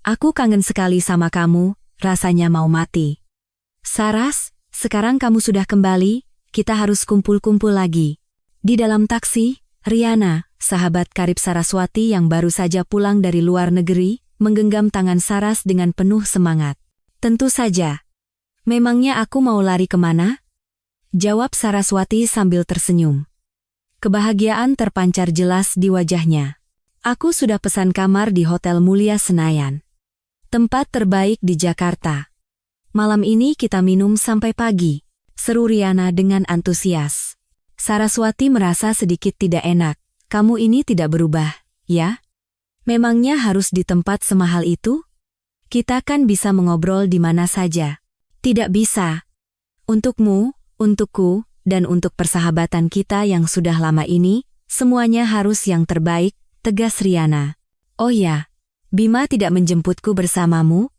Aku kangen sekali sama kamu, rasanya mau mati. Saras, sekarang kamu sudah kembali, kita harus kumpul-kumpul lagi. Di dalam taksi, Riana, sahabat karib Saraswati yang baru saja pulang dari luar negeri, menggenggam tangan Saras dengan penuh semangat. Tentu saja. Memangnya aku mau lari kemana? Jawab Saraswati sambil tersenyum. Kebahagiaan terpancar jelas di wajahnya. Aku sudah pesan kamar di Hotel Mulia Senayan. Tempat terbaik di Jakarta. Malam ini kita minum sampai pagi, seru Riana dengan antusias. Saraswati merasa sedikit tidak enak. Kamu ini tidak berubah, ya? Memangnya harus di tempat semahal itu? Kita kan bisa mengobrol di mana saja. Tidak bisa. Untukmu, untukku, dan untuk persahabatan kita yang sudah lama ini, semuanya harus yang terbaik, tegas Riana. Oh ya, Bima tidak menjemputku bersamamu?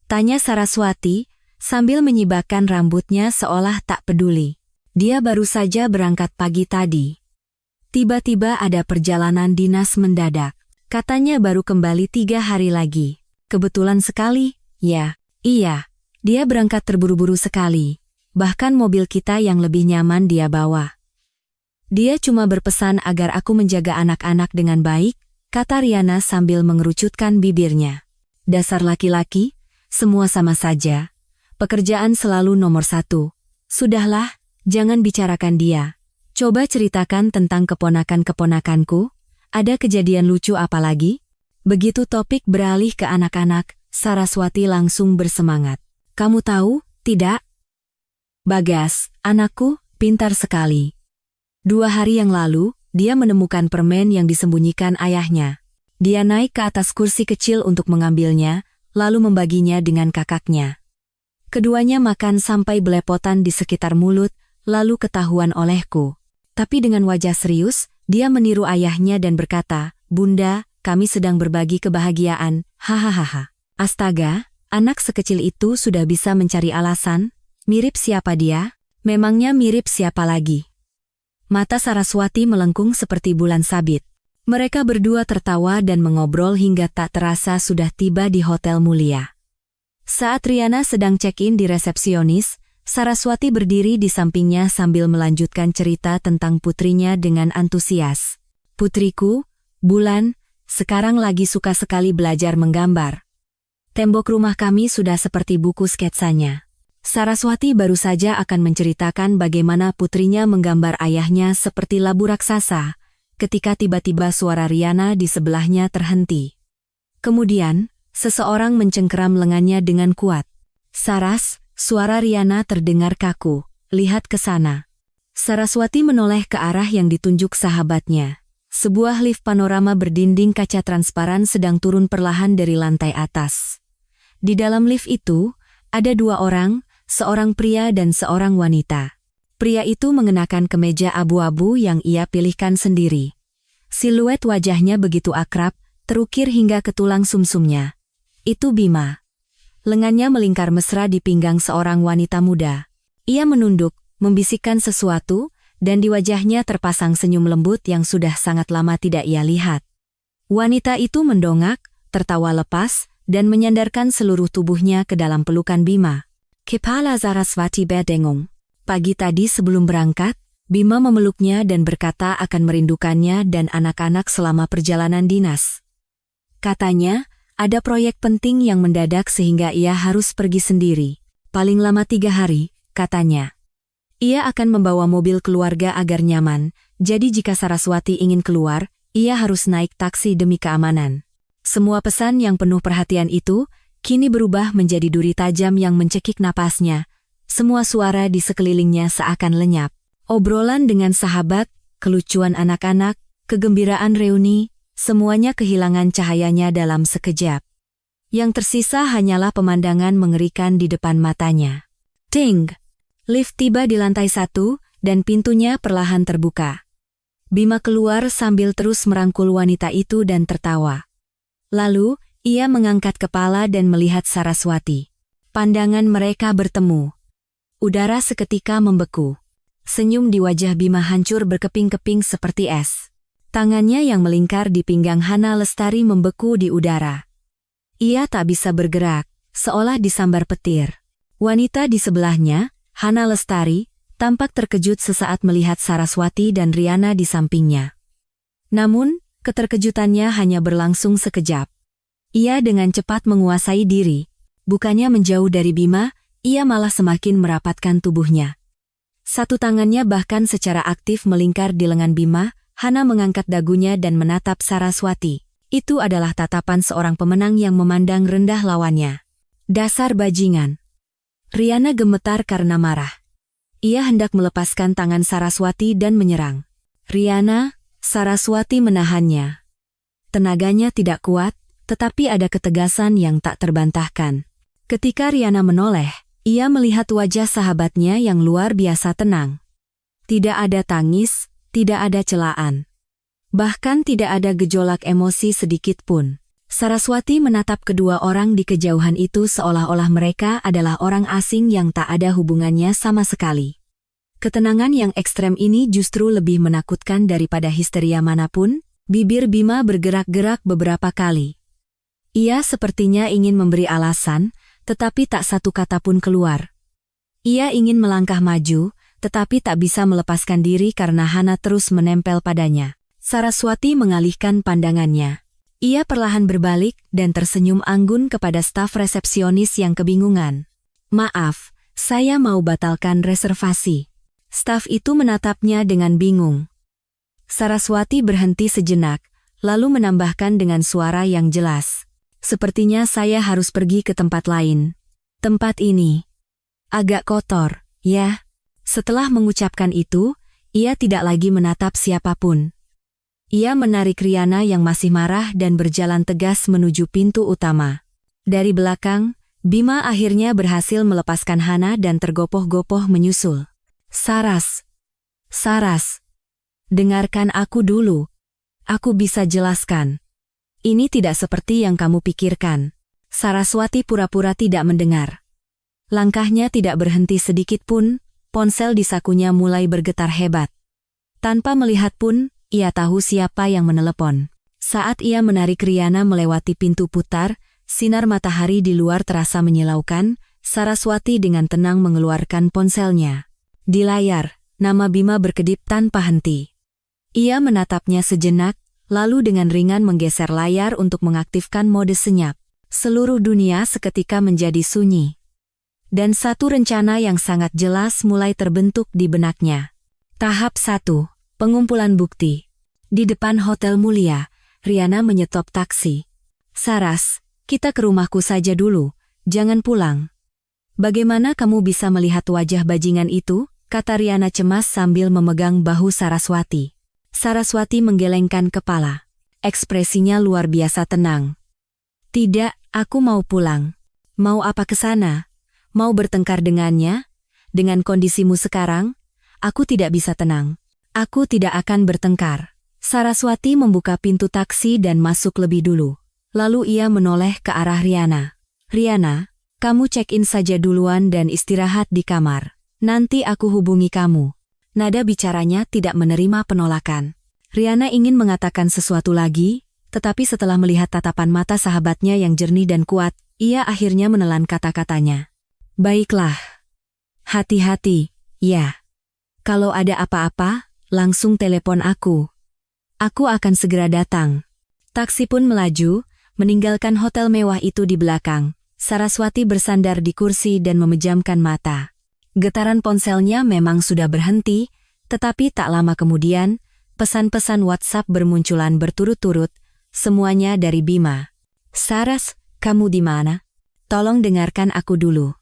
Tanya Saraswati, sambil menyibakkan rambutnya seolah tak peduli. Dia baru saja berangkat pagi tadi. Tiba-tiba ada perjalanan dinas mendadak. Katanya baru kembali 3 hari lagi. Kebetulan sekali, ya. Iya, dia berangkat terburu-buru sekali. Bahkan mobil kita yang lebih nyaman dia bawa. Dia cuma berpesan agar aku menjaga anak-anak dengan baik, kata Riana sambil mengerucutkan bibirnya. Dasar laki-laki, semua sama saja. Pekerjaan selalu nomor 1. Sudahlah, jangan bicarakan dia. Coba ceritakan tentang keponakan-keponakanku. Ada kejadian lucu apa lagi? Begitu topik beralih ke anak-anak, Saraswati langsung bersemangat. Kamu tahu, tidak? Bagas, anakku, pintar sekali. 2 hari yang lalu, dia menemukan permen yang disembunyikan ayahnya. Dia naik ke atas kursi kecil untuk mengambilnya, lalu membaginya dengan kakaknya. Keduanya makan sampai belepotan di sekitar mulut, lalu ketahuan olehku. Tapi dengan wajah serius, dia meniru ayahnya dan berkata, Bunda, kami sedang berbagi kebahagiaan, hahaha. Astaga, anak sekecil itu sudah bisa mencari alasan. Mirip siapa dia? Memangnya mirip siapa lagi? Mata Saraswati melengkung seperti bulan sabit. Mereka berdua tertawa dan mengobrol hingga tak terasa sudah tiba di Hotel Mulia. Saat Riana sedang check-in di resepsionis, Saraswati berdiri di sampingnya sambil melanjutkan cerita tentang putrinya dengan antusias. Putriku, Bulan, sekarang lagi suka sekali belajar menggambar. Tembok rumah kami sudah seperti buku sketsanya. Saraswati baru saja akan menceritakan bagaimana putrinya menggambar ayahnya seperti labu raksasa, ketika tiba-tiba suara Riana di sebelahnya terhenti. Kemudian, seseorang mencengkeram lengannya dengan kuat. Saras, suara Riana terdengar kaku. Lihat ke sana. Saraswati menoleh ke arah yang ditunjuk sahabatnya. Sebuah lift panorama berdinding kaca transparan sedang turun perlahan dari lantai atas. Di dalam lift itu, ada 2 orang, seorang pria dan seorang wanita. Pria itu mengenakan kemeja abu-abu yang ia pilihkan sendiri. Siluet wajahnya begitu akrab, terukir hingga ke tulang sumsumnya. Itu Bima. Lengannya melingkar mesra di pinggang seorang wanita muda. Ia menunduk, membisikkan sesuatu, dan di wajahnya terpasang senyum lembut yang sudah sangat lama tidak ia lihat. Wanita itu mendongak, tertawa lepas, dan menyandarkan seluruh tubuhnya ke dalam pelukan Bima. Kepala Saraswati berdengung. Pagi tadi sebelum berangkat, Bima memeluknya dan berkata akan merindukannya dan anak-anak selama perjalanan dinas. Katanya, ada proyek penting yang mendadak sehingga ia harus pergi sendiri. Paling lama 3 hari, katanya. Ia akan membawa mobil keluarga agar nyaman, jadi jika Saraswati ingin keluar, ia harus naik taksi demi keamanan. Semua pesan yang penuh perhatian itu, kini berubah menjadi duri tajam yang mencekik napasnya. Semua suara di sekelilingnya seakan lenyap. Obrolan dengan sahabat, kelucuan anak-anak, kegembiraan reuni, semuanya kehilangan cahayanya dalam sekejap. Yang tersisa hanyalah pemandangan mengerikan di depan matanya. Ting! Lift tiba di lantai 1, dan pintunya perlahan terbuka. Bima keluar sambil terus merangkul wanita itu dan tertawa. Lalu, ia mengangkat kepala dan melihat Saraswati. Pandangan mereka bertemu. Udara seketika membeku. Senyum di wajah Bima hancur berkeping-keping seperti es. Tangannya yang melingkar di pinggang Hana Lestari membeku di udara. Ia tak bisa bergerak, seolah disambar petir. Wanita di sebelahnya, Hana Lestari, tampak terkejut sesaat melihat Saraswati dan Riana di sampingnya. Namun, keterkejutannya hanya berlangsung sekejap. Ia dengan cepat menguasai diri. Bukannya menjauh dari Bima, ia malah semakin merapatkan tubuhnya. Satu tangannya bahkan secara aktif melingkar di lengan Bima. Hana mengangkat dagunya dan menatap Saraswati. Itu adalah tatapan seorang pemenang yang memandang rendah lawannya. Dasar bajingan. Riana gemetar karena marah. Ia hendak melepaskan tangan Saraswati dan menyerang. Riana, Saraswati menahannya. Tenaganya tidak kuat, tetapi ada ketegasan yang tak terbantahkan. Ketika Riana menoleh, ia melihat wajah sahabatnya yang luar biasa tenang. Tidak ada tangis, tidak ada celaan. Bahkan tidak ada gejolak emosi sedikit pun. Saraswati menatap kedua orang di kejauhan itu seolah-olah mereka adalah orang asing yang tak ada hubungannya sama sekali. Ketenangan yang ekstrem ini justru lebih menakutkan daripada histeria manapun. Bibir Bima bergerak-gerak beberapa kali. Ia sepertinya ingin memberi alasan, tetapi tak satu kata pun keluar. Ia ingin melangkah maju, tetapi tak bisa melepaskan diri karena Hana terus menempel padanya. Saraswati mengalihkan pandangannya. Ia perlahan berbalik dan tersenyum anggun kepada staf resepsionis yang kebingungan. Maaf, saya mau batalkan reservasi. Staf itu menatapnya dengan bingung. Saraswati berhenti sejenak, lalu menambahkan dengan suara yang jelas. Sepertinya saya harus pergi ke tempat lain. Tempat ini agak kotor, ya. Setelah mengucapkan itu, ia tidak lagi menatap siapapun. Ia menarik Riana yang masih marah dan berjalan tegas menuju pintu utama. Dari belakang, Bima akhirnya berhasil melepaskan Hana dan tergopoh-gopoh menyusul. Saras, dengarkan aku dulu. Aku bisa jelaskan. Ini tidak seperti yang kamu pikirkan. Saraswati pura-pura tidak mendengar. Langkahnya tidak berhenti sedikit pun, ponsel di sakunya mulai bergetar hebat. Tanpa melihat pun, ia tahu siapa yang menelepon. Saat ia menarik Riana melewati pintu putar, sinar matahari di luar terasa menyilaukan. Saraswati dengan tenang mengeluarkan ponselnya. Di layar, nama Bima berkedip tanpa henti. Ia menatapnya sejenak, lalu dengan ringan menggeser layar untuk mengaktifkan mode senyap. Seluruh dunia seketika menjadi sunyi. Dan satu rencana yang sangat jelas mulai terbentuk di benaknya. Tahap 1. Pengumpulan bukti. Di depan Hotel Mulia, Riana menyetop taksi. Saras, kita ke rumahku saja dulu, jangan pulang. Bagaimana kamu bisa melihat wajah bajingan itu? Kata Riana cemas sambil memegang bahu Saraswati. Saraswati menggelengkan kepala. Ekspresinya luar biasa tenang. Tidak, aku mau pulang. Mau apa ke sana? Mau bertengkar dengannya? Dengan kondisimu sekarang, aku tidak bisa tenang. Aku tidak akan bertengkar. Saraswati membuka pintu taksi dan masuk lebih dulu. Lalu ia menoleh ke arah Riana. Riana, kamu check-in saja duluan dan istirahat di kamar. Nanti aku hubungi kamu. Nada bicaranya tidak menerima penolakan. Riana ingin mengatakan sesuatu lagi, tetapi setelah melihat tatapan mata sahabatnya yang jernih dan kuat, ia akhirnya menelan kata-katanya. Baiklah. Hati-hati, ya. Kalau ada apa-apa, langsung telepon aku. Aku akan segera datang. Taksi pun melaju, meninggalkan hotel mewah itu di belakang. Saraswati bersandar di kursi dan memejamkan mata. Getaran ponselnya memang sudah berhenti, tetapi tak lama kemudian, pesan-pesan WhatsApp bermunculan berturut-turut, semuanya dari Bima. Saras, kamu di mana? Tolong dengarkan aku dulu.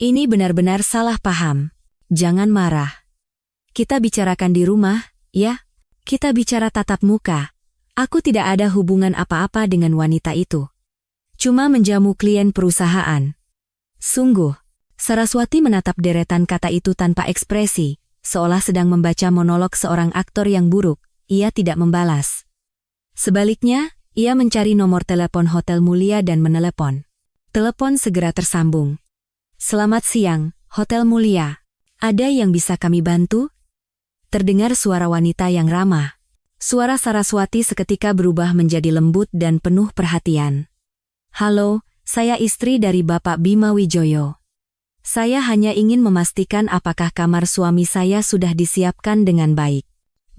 Ini benar-benar salah paham. Jangan marah. Kita bicarakan di rumah, ya? Kita bicara tatap muka. Aku tidak ada hubungan apa-apa dengan wanita itu. Cuma menjamu klien perusahaan. Sungguh, Saraswati menatap deretan kata itu tanpa ekspresi, seolah sedang membaca monolog seorang aktor yang buruk. Ia tidak membalas. Sebaliknya, ia mencari nomor telepon Hotel Mulia dan menelepon. Telepon segera tersambung. Selamat siang, Hotel Mulia. Ada yang bisa kami bantu? Terdengar suara wanita yang ramah. Suara Saraswati seketika berubah menjadi lembut dan penuh perhatian. Halo, saya istri dari Bapak Bima Wijoyo. Saya hanya ingin memastikan apakah kamar suami saya sudah disiapkan dengan baik.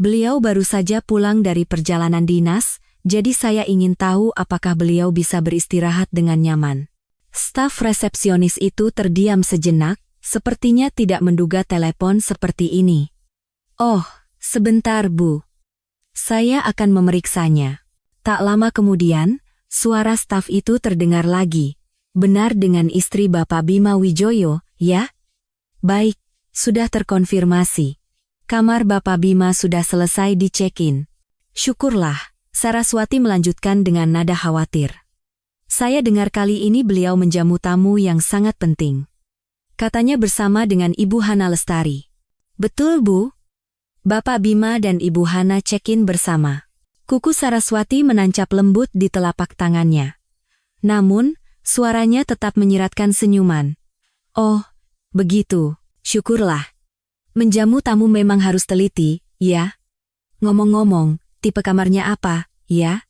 Beliau baru saja pulang dari perjalanan dinas, jadi saya ingin tahu apakah beliau bisa beristirahat dengan nyaman. Staf resepsionis itu terdiam sejenak, sepertinya tidak menduga telepon seperti ini. Oh, sebentar Bu. Saya akan memeriksanya. Tak lama kemudian, suara staf itu terdengar lagi. Benar dengan istri Bapak Bima Wijoyo, ya? Baik, sudah terkonfirmasi. Kamar Bapak Bima sudah selesai di-check-in. Syukurlah, Saraswati melanjutkan dengan nada khawatir. Saya dengar kali ini beliau menjamu tamu yang sangat penting. Katanya bersama dengan Ibu Hana Lestari. Betul Bu? Bapak Bima dan Ibu Hana check-in bersama. Kuku Saraswati menancap lembut di telapak tangannya. Namun, suaranya tetap menyiratkan senyuman. Oh, begitu, syukurlah. Menjamu tamu memang harus teliti, ya? Ngomong-ngomong, tipe kamarnya apa, ya?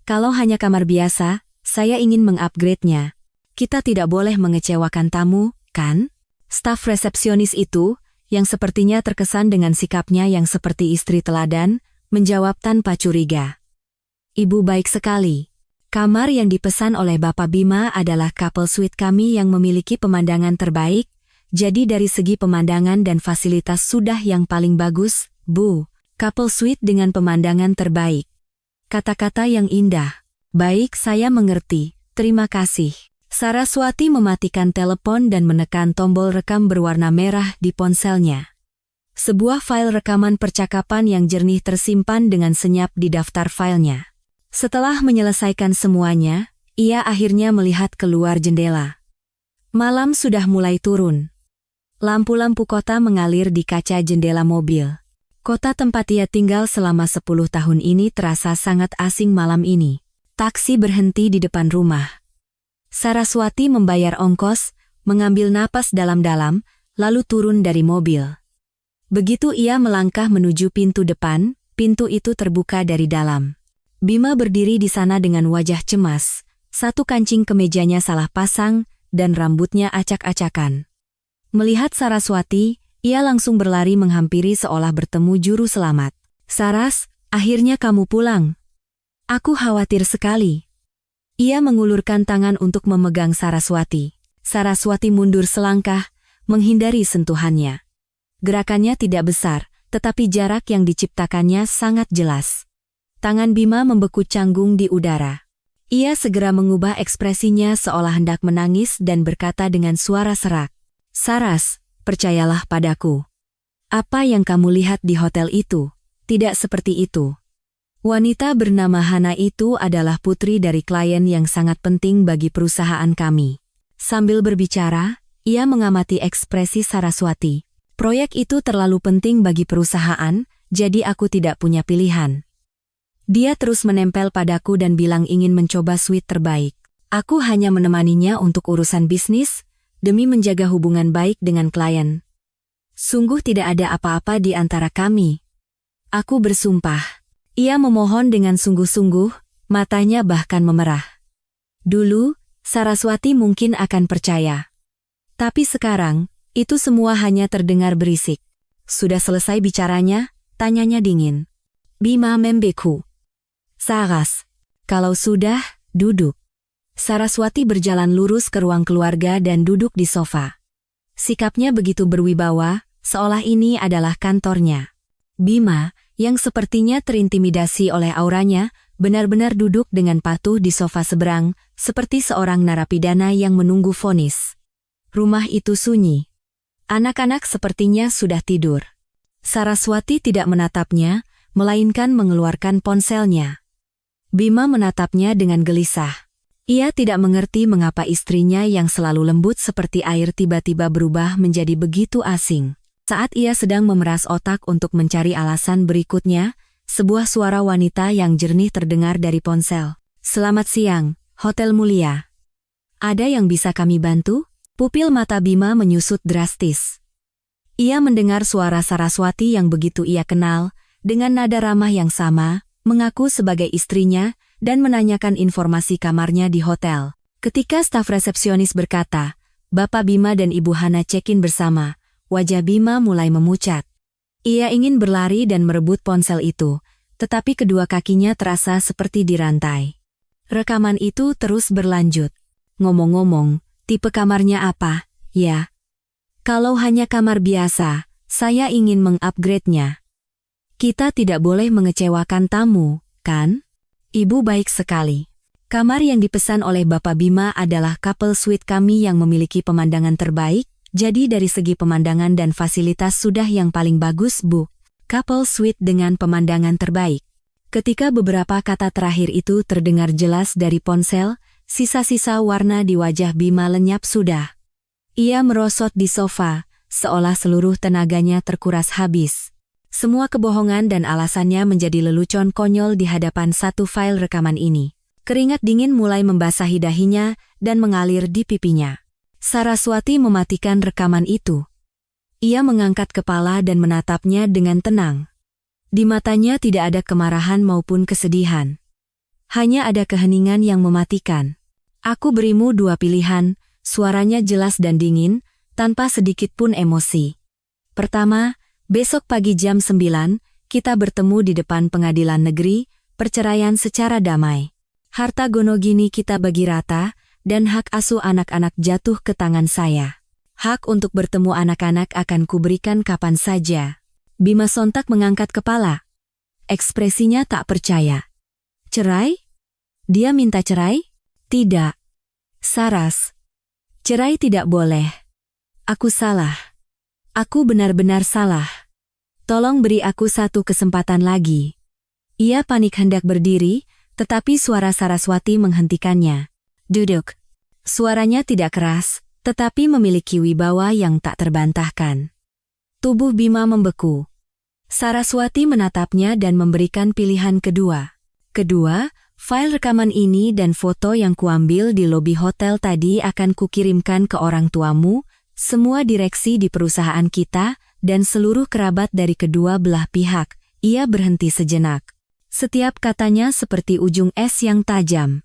Kalau hanya kamar biasa, saya ingin mengupgrade-nya. Kita tidak boleh mengecewakan tamu, kan? Staf resepsionis itu, yang sepertinya terkesan dengan sikapnya yang seperti istri teladan, menjawab tanpa curiga. Ibu baik sekali. Kamar yang dipesan oleh Bapak Bima adalah couple suite kami yang memiliki pemandangan terbaik, jadi dari segi pemandangan dan fasilitas sudah yang paling bagus, Bu. Couple suite dengan pemandangan terbaik. Kata-kata yang indah. Baik, saya mengerti, terima kasih. Saraswati mematikan telepon dan menekan tombol rekam berwarna merah di ponselnya. Sebuah file rekaman percakapan yang jernih tersimpan dengan senyap di daftar filenya. Setelah menyelesaikan semuanya, ia akhirnya melihat keluar jendela. Malam sudah mulai turun. Lampu-lampu kota mengalir di kaca jendela mobil. Kota tempat ia tinggal selama 10 tahun ini terasa sangat asing malam ini. Taksi berhenti di depan rumah. Saraswati membayar ongkos, mengambil napas dalam-dalam, lalu turun dari mobil. Begitu ia melangkah menuju pintu depan, pintu itu terbuka dari dalam. Bima berdiri di sana dengan wajah cemas, satu kancing kemejanya salah pasang, dan rambutnya acak-acakan. Melihat Saraswati, ia langsung berlari menghampiri seolah bertemu juru selamat. Saras, akhirnya kamu pulang. Aku khawatir sekali. Ia mengulurkan tangan untuk memegang Saraswati. Saraswati mundur selangkah, menghindari sentuhannya. Gerakannya tidak besar, tetapi jarak yang diciptakannya sangat jelas. Tangan Bima membeku canggung di udara. Ia segera mengubah ekspresinya seolah hendak menangis dan berkata dengan suara serak. Saras, percayalah padaku. Apa yang kamu lihat di hotel itu, tidak seperti itu. Wanita bernama Hana itu adalah putri dari klien yang sangat penting bagi perusahaan kami. Sambil berbicara, ia mengamati ekspresi Saraswati. Proyek itu terlalu penting bagi perusahaan, jadi aku tidak punya pilihan. Dia terus menempel padaku dan bilang ingin mencoba suite terbaik. Aku hanya menemaninya untuk urusan bisnis, demi menjaga hubungan baik dengan klien. Sungguh tidak ada apa-apa di antara kami. Aku bersumpah. Ia memohon dengan sungguh-sungguh, matanya bahkan memerah. Dulu, Saraswati mungkin akan percaya. Tapi sekarang, itu semua hanya terdengar berisik. Sudah selesai bicaranya, tanyanya dingin. Bima membeku. Saras, kalau sudah, duduk. Saraswati berjalan lurus ke ruang keluarga dan duduk di sofa. Sikapnya begitu berwibawa, seolah ini adalah kantornya. Bima, yang sepertinya terintimidasi oleh auranya, benar-benar duduk dengan patuh di sofa seberang, seperti seorang narapidana yang menunggu vonis. Rumah itu sunyi. Anak-anak sepertinya sudah tidur. Saraswati tidak menatapnya, melainkan mengeluarkan ponselnya. Bima menatapnya dengan gelisah. Ia tidak mengerti mengapa istrinya yang selalu lembut seperti air tiba-tiba berubah menjadi begitu asing. Saat ia sedang memeras otak untuk mencari alasan berikutnya, sebuah suara wanita yang jernih terdengar dari ponsel. Selamat siang, Hotel Mulia. Ada yang bisa kami bantu? Pupil mata Bima menyusut drastis. Ia mendengar suara Saraswati yang begitu ia kenal, dengan nada ramah yang sama, mengaku sebagai istrinya, dan menanyakan informasi kamarnya di hotel. Ketika staf resepsionis berkata, Bapak Bima dan Ibu Hana check-in bersama, wajah Bima mulai memucat. Ia ingin berlari dan merebut ponsel itu, tetapi kedua kakinya terasa seperti dirantai. Rekaman itu terus berlanjut. Ngomong-ngomong, tipe kamarnya apa, ya? Kalau hanya kamar biasa, saya ingin mengupgrade-nya. Kita tidak boleh mengecewakan tamu, kan? Ibu baik sekali. Kamar yang dipesan oleh Bapak Bima adalah couple suite kami yang memiliki pemandangan terbaik, jadi dari segi pemandangan dan fasilitas sudah yang paling bagus, Bu. Couple suite dengan pemandangan terbaik. Ketika beberapa kata terakhir itu terdengar jelas dari ponsel, sisa-sisa warna di wajah Bima lenyap sudah. Ia merosot di sofa, seolah seluruh tenaganya terkuras habis. Semua kebohongan dan alasannya menjadi lelucon konyol di hadapan satu file rekaman ini. Keringat dingin mulai membasahi dahinya dan mengalir di pipinya. Saraswati mematikan rekaman itu. Ia mengangkat kepala dan menatapnya dengan tenang. Di matanya tidak ada kemarahan maupun kesedihan. Hanya ada keheningan yang mematikan. Aku berimu dua pilihan, suaranya jelas dan dingin, tanpa sedikit pun emosi. Pertama, besok pagi jam 9, kita bertemu di depan pengadilan negeri, perceraian secara damai. Harta gonogini kita bagi rata, dan hak asuh anak-anak jatuh ke tangan saya. Hak untuk bertemu anak-anak akan kuberikan kapan saja. Bima sontak mengangkat kepala. Ekspresinya tak percaya. Cerai? Dia minta cerai? Tidak. Saras. Cerai tidak boleh. Aku salah. Aku benar-benar salah. Tolong beri aku satu kesempatan lagi. Ia panik hendak berdiri, tetapi suara Saraswati menghentikannya. Duduk. Suaranya tidak keras, tetapi memiliki wibawa yang tak terbantahkan. Tubuh Bima membeku. Saraswati menatapnya dan memberikan pilihan kedua. Kedua, file rekaman ini dan foto yang kuambil di lobi hotel tadi akan kukirimkan ke orang tuamu, semua direksi di perusahaan kita, dan seluruh kerabat dari kedua belah pihak. Ia berhenti sejenak. Setiap katanya seperti ujung es yang tajam.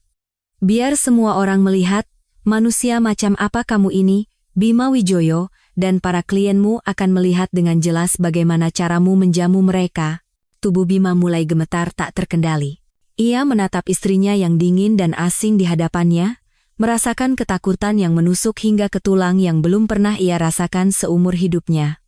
Biar semua orang melihat, manusia macam apa kamu ini, Bima Wijoyo, dan para klienmu akan melihat dengan jelas bagaimana caramu menjamu mereka. Tubuh Bima mulai gemetar tak terkendali. Ia menatap istrinya yang dingin dan asing di hadapannya, merasakan ketakutan yang menusuk hingga ke tulang yang belum pernah ia rasakan seumur hidupnya.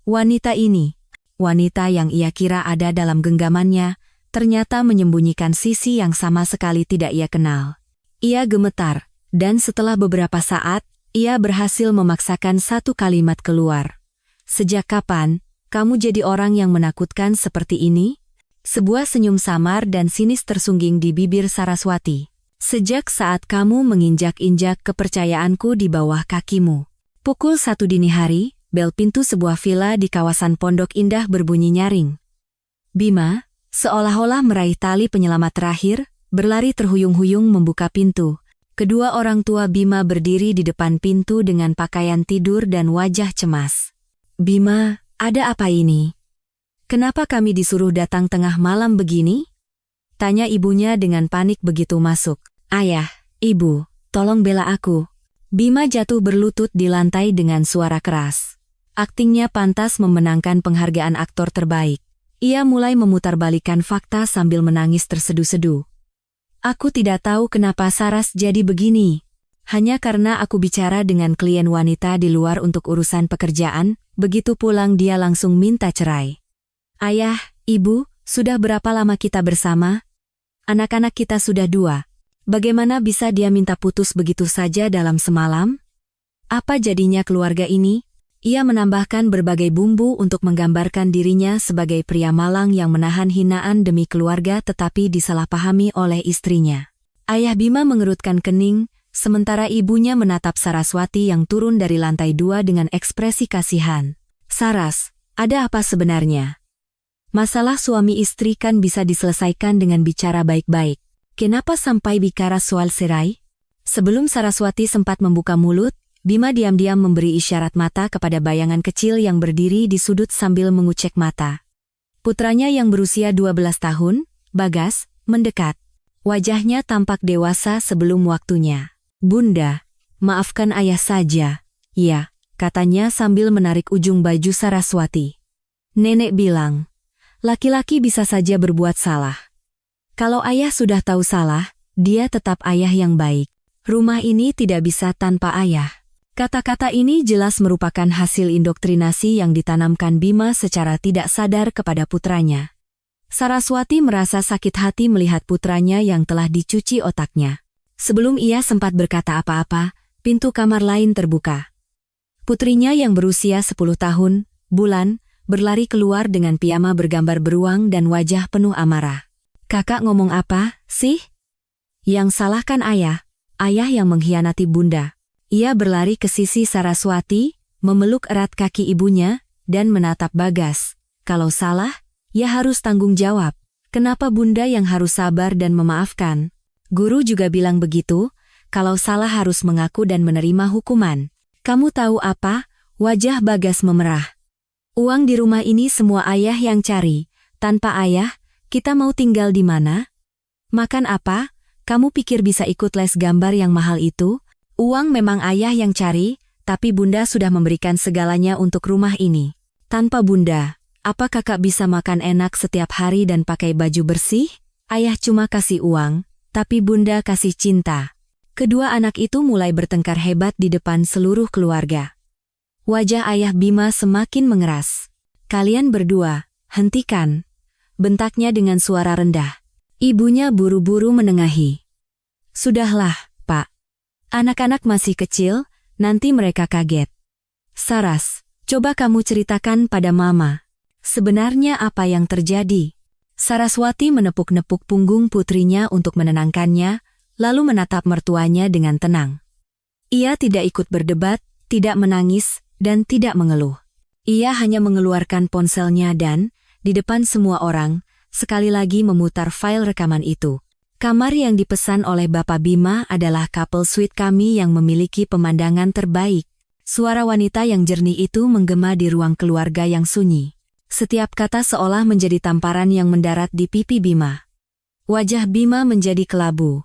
Wanita ini, wanita yang ia kira ada dalam genggamannya, ternyata menyembunyikan sisi yang sama sekali tidak ia kenal. Ia gemetar, dan setelah beberapa saat, ia berhasil memaksakan satu kalimat keluar. Sejak kapan, kamu jadi orang yang menakutkan seperti ini? Sebuah senyum samar dan sinis tersungging di bibir Saraswati. Sejak saat kamu menginjak-injak kepercayaanku di bawah kakimu. Pukul 1 dini hari, bel pintu sebuah villa di kawasan Pondok Indah berbunyi nyaring. Bima, seolah-olah meraih tali penyelamat terakhir, berlari terhuyung-huyung membuka pintu. Kedua orang tua Bima berdiri di depan pintu dengan pakaian tidur dan wajah cemas. Bima, ada apa ini? Kenapa kami disuruh datang tengah malam begini? Tanya ibunya dengan panik begitu masuk. Ayah, ibu, tolong bela aku. Bima jatuh berlutut di lantai dengan suara keras. Aktingnya pantas memenangkan penghargaan aktor terbaik. Ia mulai memutarbalikkan fakta sambil menangis tersedu-sedu. Aku tidak tahu kenapa Saras jadi begini. Hanya karena aku bicara dengan klien wanita di luar untuk urusan pekerjaan, begitu pulang dia langsung minta cerai. Ayah, ibu, sudah berapa lama kita bersama? Anak-anak kita sudah 2. Bagaimana bisa dia minta putus begitu saja dalam semalam? Apa jadinya keluarga ini? Ia menambahkan berbagai bumbu untuk menggambarkan dirinya sebagai pria malang yang menahan hinaan demi keluarga tetapi disalahpahami oleh istrinya. Ayah Bima mengerutkan kening, sementara ibunya menatap Saraswati yang turun dari lantai 2 dengan ekspresi kasihan. Saras, ada apa sebenarnya? Masalah suami istri kan bisa diselesaikan dengan bicara baik-baik. Kenapa sampai bicara soal cerai? Sebelum Saraswati sempat membuka mulut, Bima diam-diam memberi isyarat mata kepada bayangan kecil yang berdiri di sudut sambil mengucek mata. Putranya yang berusia 12 tahun, Bagas, mendekat. Wajahnya tampak dewasa sebelum waktunya. Bunda, maafkan ayah saja. Ya, katanya sambil menarik ujung baju Saraswati. Nenek bilang, laki-laki bisa saja berbuat salah. Kalau ayah sudah tahu salah, dia tetap ayah yang baik. Rumah ini tidak bisa tanpa ayah. Kata-kata ini jelas merupakan hasil indoktrinasi yang ditanamkan Bima secara tidak sadar kepada putranya. Saraswati merasa sakit hati melihat putranya yang telah dicuci otaknya. Sebelum ia sempat berkata apa-apa, pintu kamar lain terbuka. Putrinya yang berusia 10 tahun, Bulan, berlari keluar dengan piyama bergambar beruang dan wajah penuh amarah. Kakak ngomong apa, sih? Yang salahkan ayah yang mengkhianati bunda. Ia berlari ke sisi Saraswati, memeluk erat kaki ibunya, dan menatap Bagas. Kalau salah, ya harus tanggung jawab. Kenapa bunda yang harus sabar dan memaafkan? Guru juga bilang begitu, kalau salah harus mengaku dan menerima hukuman. Kamu tahu apa? Wajah Bagas memerah. Uang di rumah ini semua ayah yang cari. Tanpa ayah, kita mau tinggal di mana? Makan apa? Kamu pikir bisa ikut les gambar yang mahal itu? Uang memang ayah yang cari, tapi bunda sudah memberikan segalanya untuk rumah ini. Tanpa bunda, apa kakak bisa makan enak setiap hari dan pakai baju bersih? Ayah cuma kasih uang, tapi bunda kasih cinta. Kedua anak itu mulai bertengkar hebat di depan seluruh keluarga. Wajah ayah Bima semakin mengeras. Kalian berdua, hentikan. Bentaknya dengan suara rendah. Ibunya buru-buru menengahi. Sudahlah, Pak. Anak-anak masih kecil, nanti mereka kaget. Saras, coba kamu ceritakan pada Mama. Sebenarnya apa yang terjadi? Saraswati menepuk-nepuk punggung putrinya untuk menenangkannya, lalu menatap mertuanya dengan tenang. Ia tidak ikut berdebat, tidak menangis, dan tidak mengeluh. Ia hanya mengeluarkan ponselnya dan, di depan semua orang, sekali lagi memutar file rekaman itu. Kamar yang dipesan oleh Bapak Bima adalah couple suite kami yang memiliki pemandangan terbaik. Suara wanita yang jernih itu menggema di ruang keluarga yang sunyi. Setiap kata seolah menjadi tamparan yang mendarat di pipi Bima. Wajah Bima menjadi kelabu.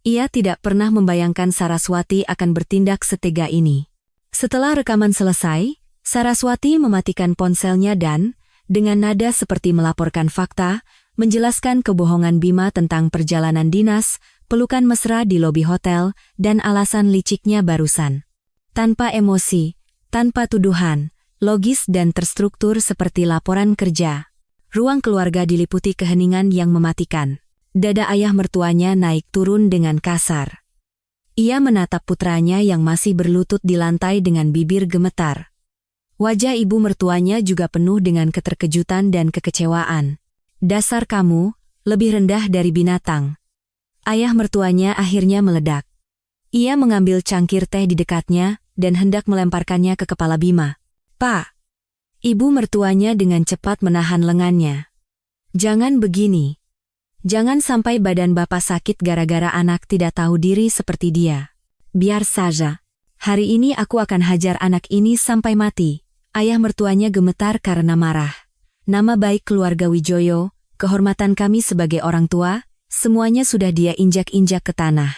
Ia tidak pernah membayangkan Saraswati akan bertindak setega ini. Setelah rekaman selesai, Saraswati mematikan ponselnya dan, dengan nada seperti melaporkan fakta, menjelaskan kebohongan Bima tentang perjalanan dinas, pelukan mesra di lobi hotel, dan alasan liciknya barusan. Tanpa emosi, tanpa tuduhan, logis dan terstruktur seperti laporan kerja. Ruang keluarga diliputi keheningan yang mematikan. Dada ayah mertuanya naik turun dengan kasar. Ia menatap putranya yang masih berlutut di lantai dengan bibir gemetar. Wajah ibu mertuanya juga penuh dengan keterkejutan dan kekecewaan. Dasar kamu, lebih rendah dari binatang. Ayah mertuanya akhirnya meledak. Ia mengambil cangkir teh di dekatnya dan hendak melemparkannya ke kepala Bima. Pak! Ibu mertuanya dengan cepat menahan lengannya. Jangan begini. Jangan sampai badan bapak sakit gara-gara anak tidak tahu diri seperti dia. Biar saja. Hari ini aku akan hajar anak ini sampai mati. Ayah mertuanya gemetar karena marah. Nama baik keluarga Wijoyo, kehormatan kami sebagai orang tua, semuanya sudah dia injak-injak ke tanah.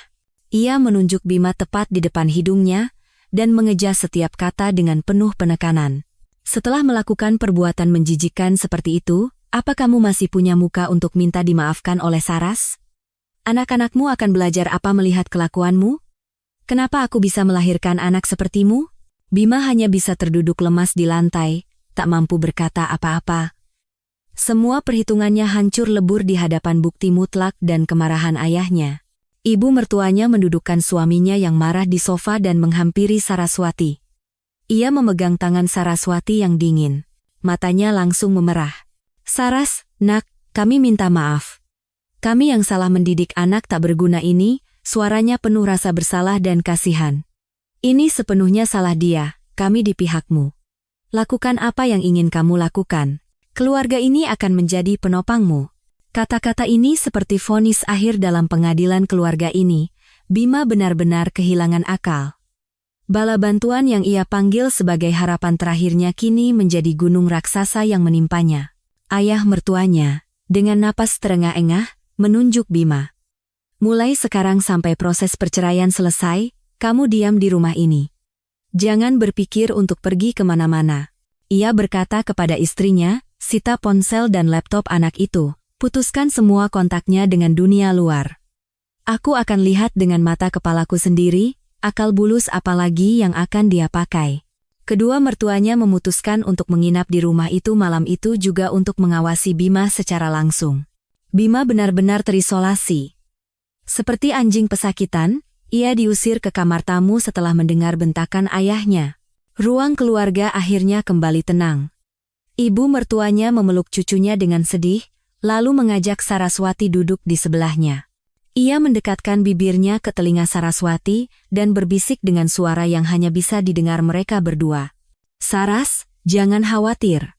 Ia menunjuk Bima tepat di depan hidungnya, dan mengeja setiap kata dengan penuh penekanan. Setelah melakukan perbuatan menjijikkan seperti itu, apa kamu masih punya muka untuk minta dimaafkan oleh Saras? Anak-anakmu akan belajar apa melihat kelakuanmu? Kenapa aku bisa melahirkan anak sepertimu? Bima hanya bisa terduduk lemas di lantai, tak mampu berkata apa-apa. Semua perhitungannya hancur lebur di hadapan bukti mutlak dan kemarahan ayahnya. Ibu mertuanya mendudukkan suaminya yang marah di sofa dan menghampiri Saraswati. Ia memegang tangan Saraswati yang dingin. Matanya langsung memerah. Saras, nak, kami minta maaf. Kami yang salah mendidik anak tak berguna ini, suaranya penuh rasa bersalah dan kasihan. Ini sepenuhnya salah dia, kami di pihakmu. Lakukan apa yang ingin kamu lakukan. Keluarga ini akan menjadi penopangmu. Kata-kata ini seperti vonis akhir dalam pengadilan keluarga ini. Bima benar-benar kehilangan akal. Bala bantuan yang ia panggil sebagai harapan terakhirnya kini menjadi gunung raksasa yang menimpanya. Ayah mertuanya, dengan napas terengah-engah, menunjuk Bima. Mulai sekarang sampai proses perceraian selesai, kamu diam di rumah ini. Jangan berpikir untuk pergi kemana-mana. Ia berkata kepada istrinya, sita ponsel dan laptop anak itu. Putuskan semua kontaknya dengan dunia luar. Aku akan lihat dengan mata kepalaku sendiri, akal bulus apalagi yang akan dia pakai. Kedua mertuanya memutuskan untuk menginap di rumah itu malam itu juga untuk mengawasi Bima secara langsung. Bima benar-benar terisolasi. Seperti anjing pesakitan, ia diusir ke kamar tamu setelah mendengar bentakan ayahnya. Ruang keluarga akhirnya kembali tenang. Ibu mertuanya memeluk cucunya dengan sedih, lalu mengajak Saraswati duduk di sebelahnya. Ia mendekatkan bibirnya ke telinga Saraswati dan berbisik dengan suara yang hanya bisa didengar mereka berdua. Saras, jangan khawatir.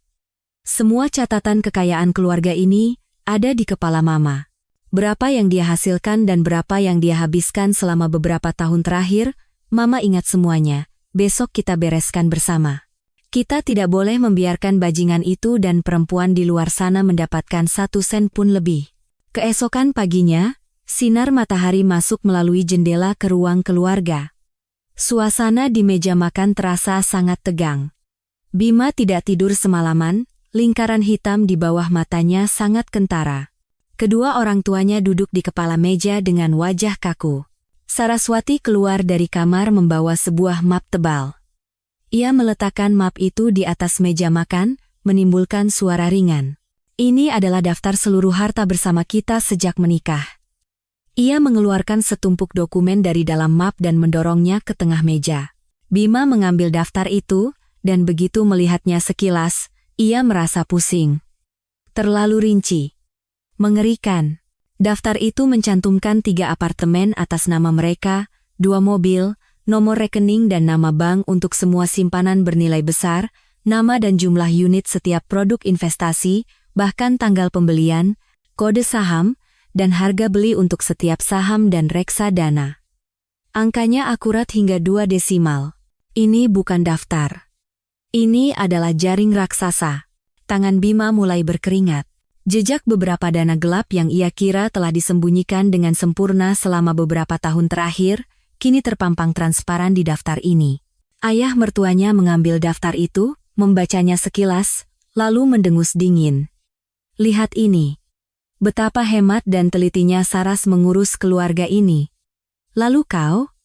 Semua catatan kekayaan keluarga ini ada di kepala Mama. Berapa yang dia hasilkan dan berapa yang dia habiskan selama beberapa tahun terakhir, Mama ingat semuanya. Besok kita bereskan bersama. Kita tidak boleh membiarkan bajingan itu dan perempuan di luar sana mendapatkan 1 sen pun lebih. Keesokan paginya, sinar matahari masuk melalui jendela ke ruang keluarga. Suasana di meja makan terasa sangat tegang. Bima tidak tidur semalaman, lingkaran hitam di bawah matanya sangat kentara. Kedua orang tuanya duduk di kepala meja dengan wajah kaku. Saraswati keluar dari kamar membawa sebuah map tebal. Ia meletakkan map itu di atas meja makan, menimbulkan suara ringan. Ini adalah daftar seluruh harta bersama kita sejak menikah. Ia mengeluarkan setumpuk dokumen dari dalam map dan mendorongnya ke tengah meja. Bima mengambil daftar itu, dan begitu melihatnya sekilas, ia merasa pusing. Terlalu rinci. Mengerikan. Daftar itu mencantumkan 3 apartemen atas nama mereka, 2 mobil, nomor rekening dan nama bank untuk semua simpanan bernilai besar, nama dan jumlah unit setiap produk investasi, bahkan tanggal pembelian, kode saham, dan harga beli untuk setiap saham dan reksadana. Angkanya akurat hingga 2 desimal. Ini bukan daftar. Ini adalah jaring raksasa. Tangan Bima mulai berkeringat. Jejak beberapa dana gelap yang ia kira telah disembunyikan dengan sempurna selama beberapa tahun terakhir, kini terpampang transparan di daftar ini. Ayah mertuanya mengambil daftar itu, membacanya sekilas, lalu mendengus dingin. Lihat ini. Betapa hemat dan telitinya Saras mengurus keluarga ini. Lalu kau?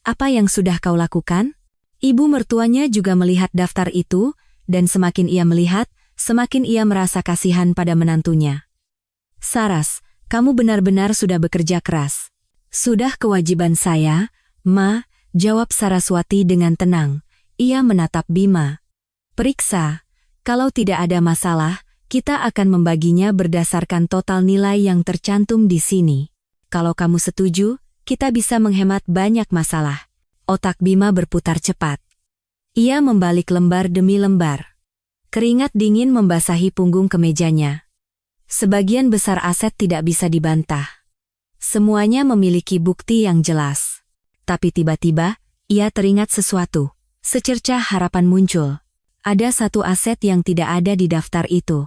Apa yang sudah kau lakukan? Ibu mertuanya juga melihat daftar itu, dan semakin ia melihat, semakin ia merasa kasihan pada menantunya. Saras, kamu benar-benar sudah bekerja keras. Sudah kewajiban saya, Ma, jawab Saraswati dengan tenang. Ia menatap Bima. Periksa, kalau tidak ada masalah, kita akan membaginya berdasarkan total nilai yang tercantum di sini. Kalau kamu setuju, kita bisa menghemat banyak masalah. Otak Bima berputar cepat. Ia membalik lembar demi lembar. Keringat dingin membasahi punggung kemejanya. Sebagian besar aset tidak bisa dibantah. Semuanya memiliki bukti yang jelas. Tapi tiba-tiba, ia teringat sesuatu. Secercah harapan muncul. Ada satu aset yang tidak ada di daftar itu.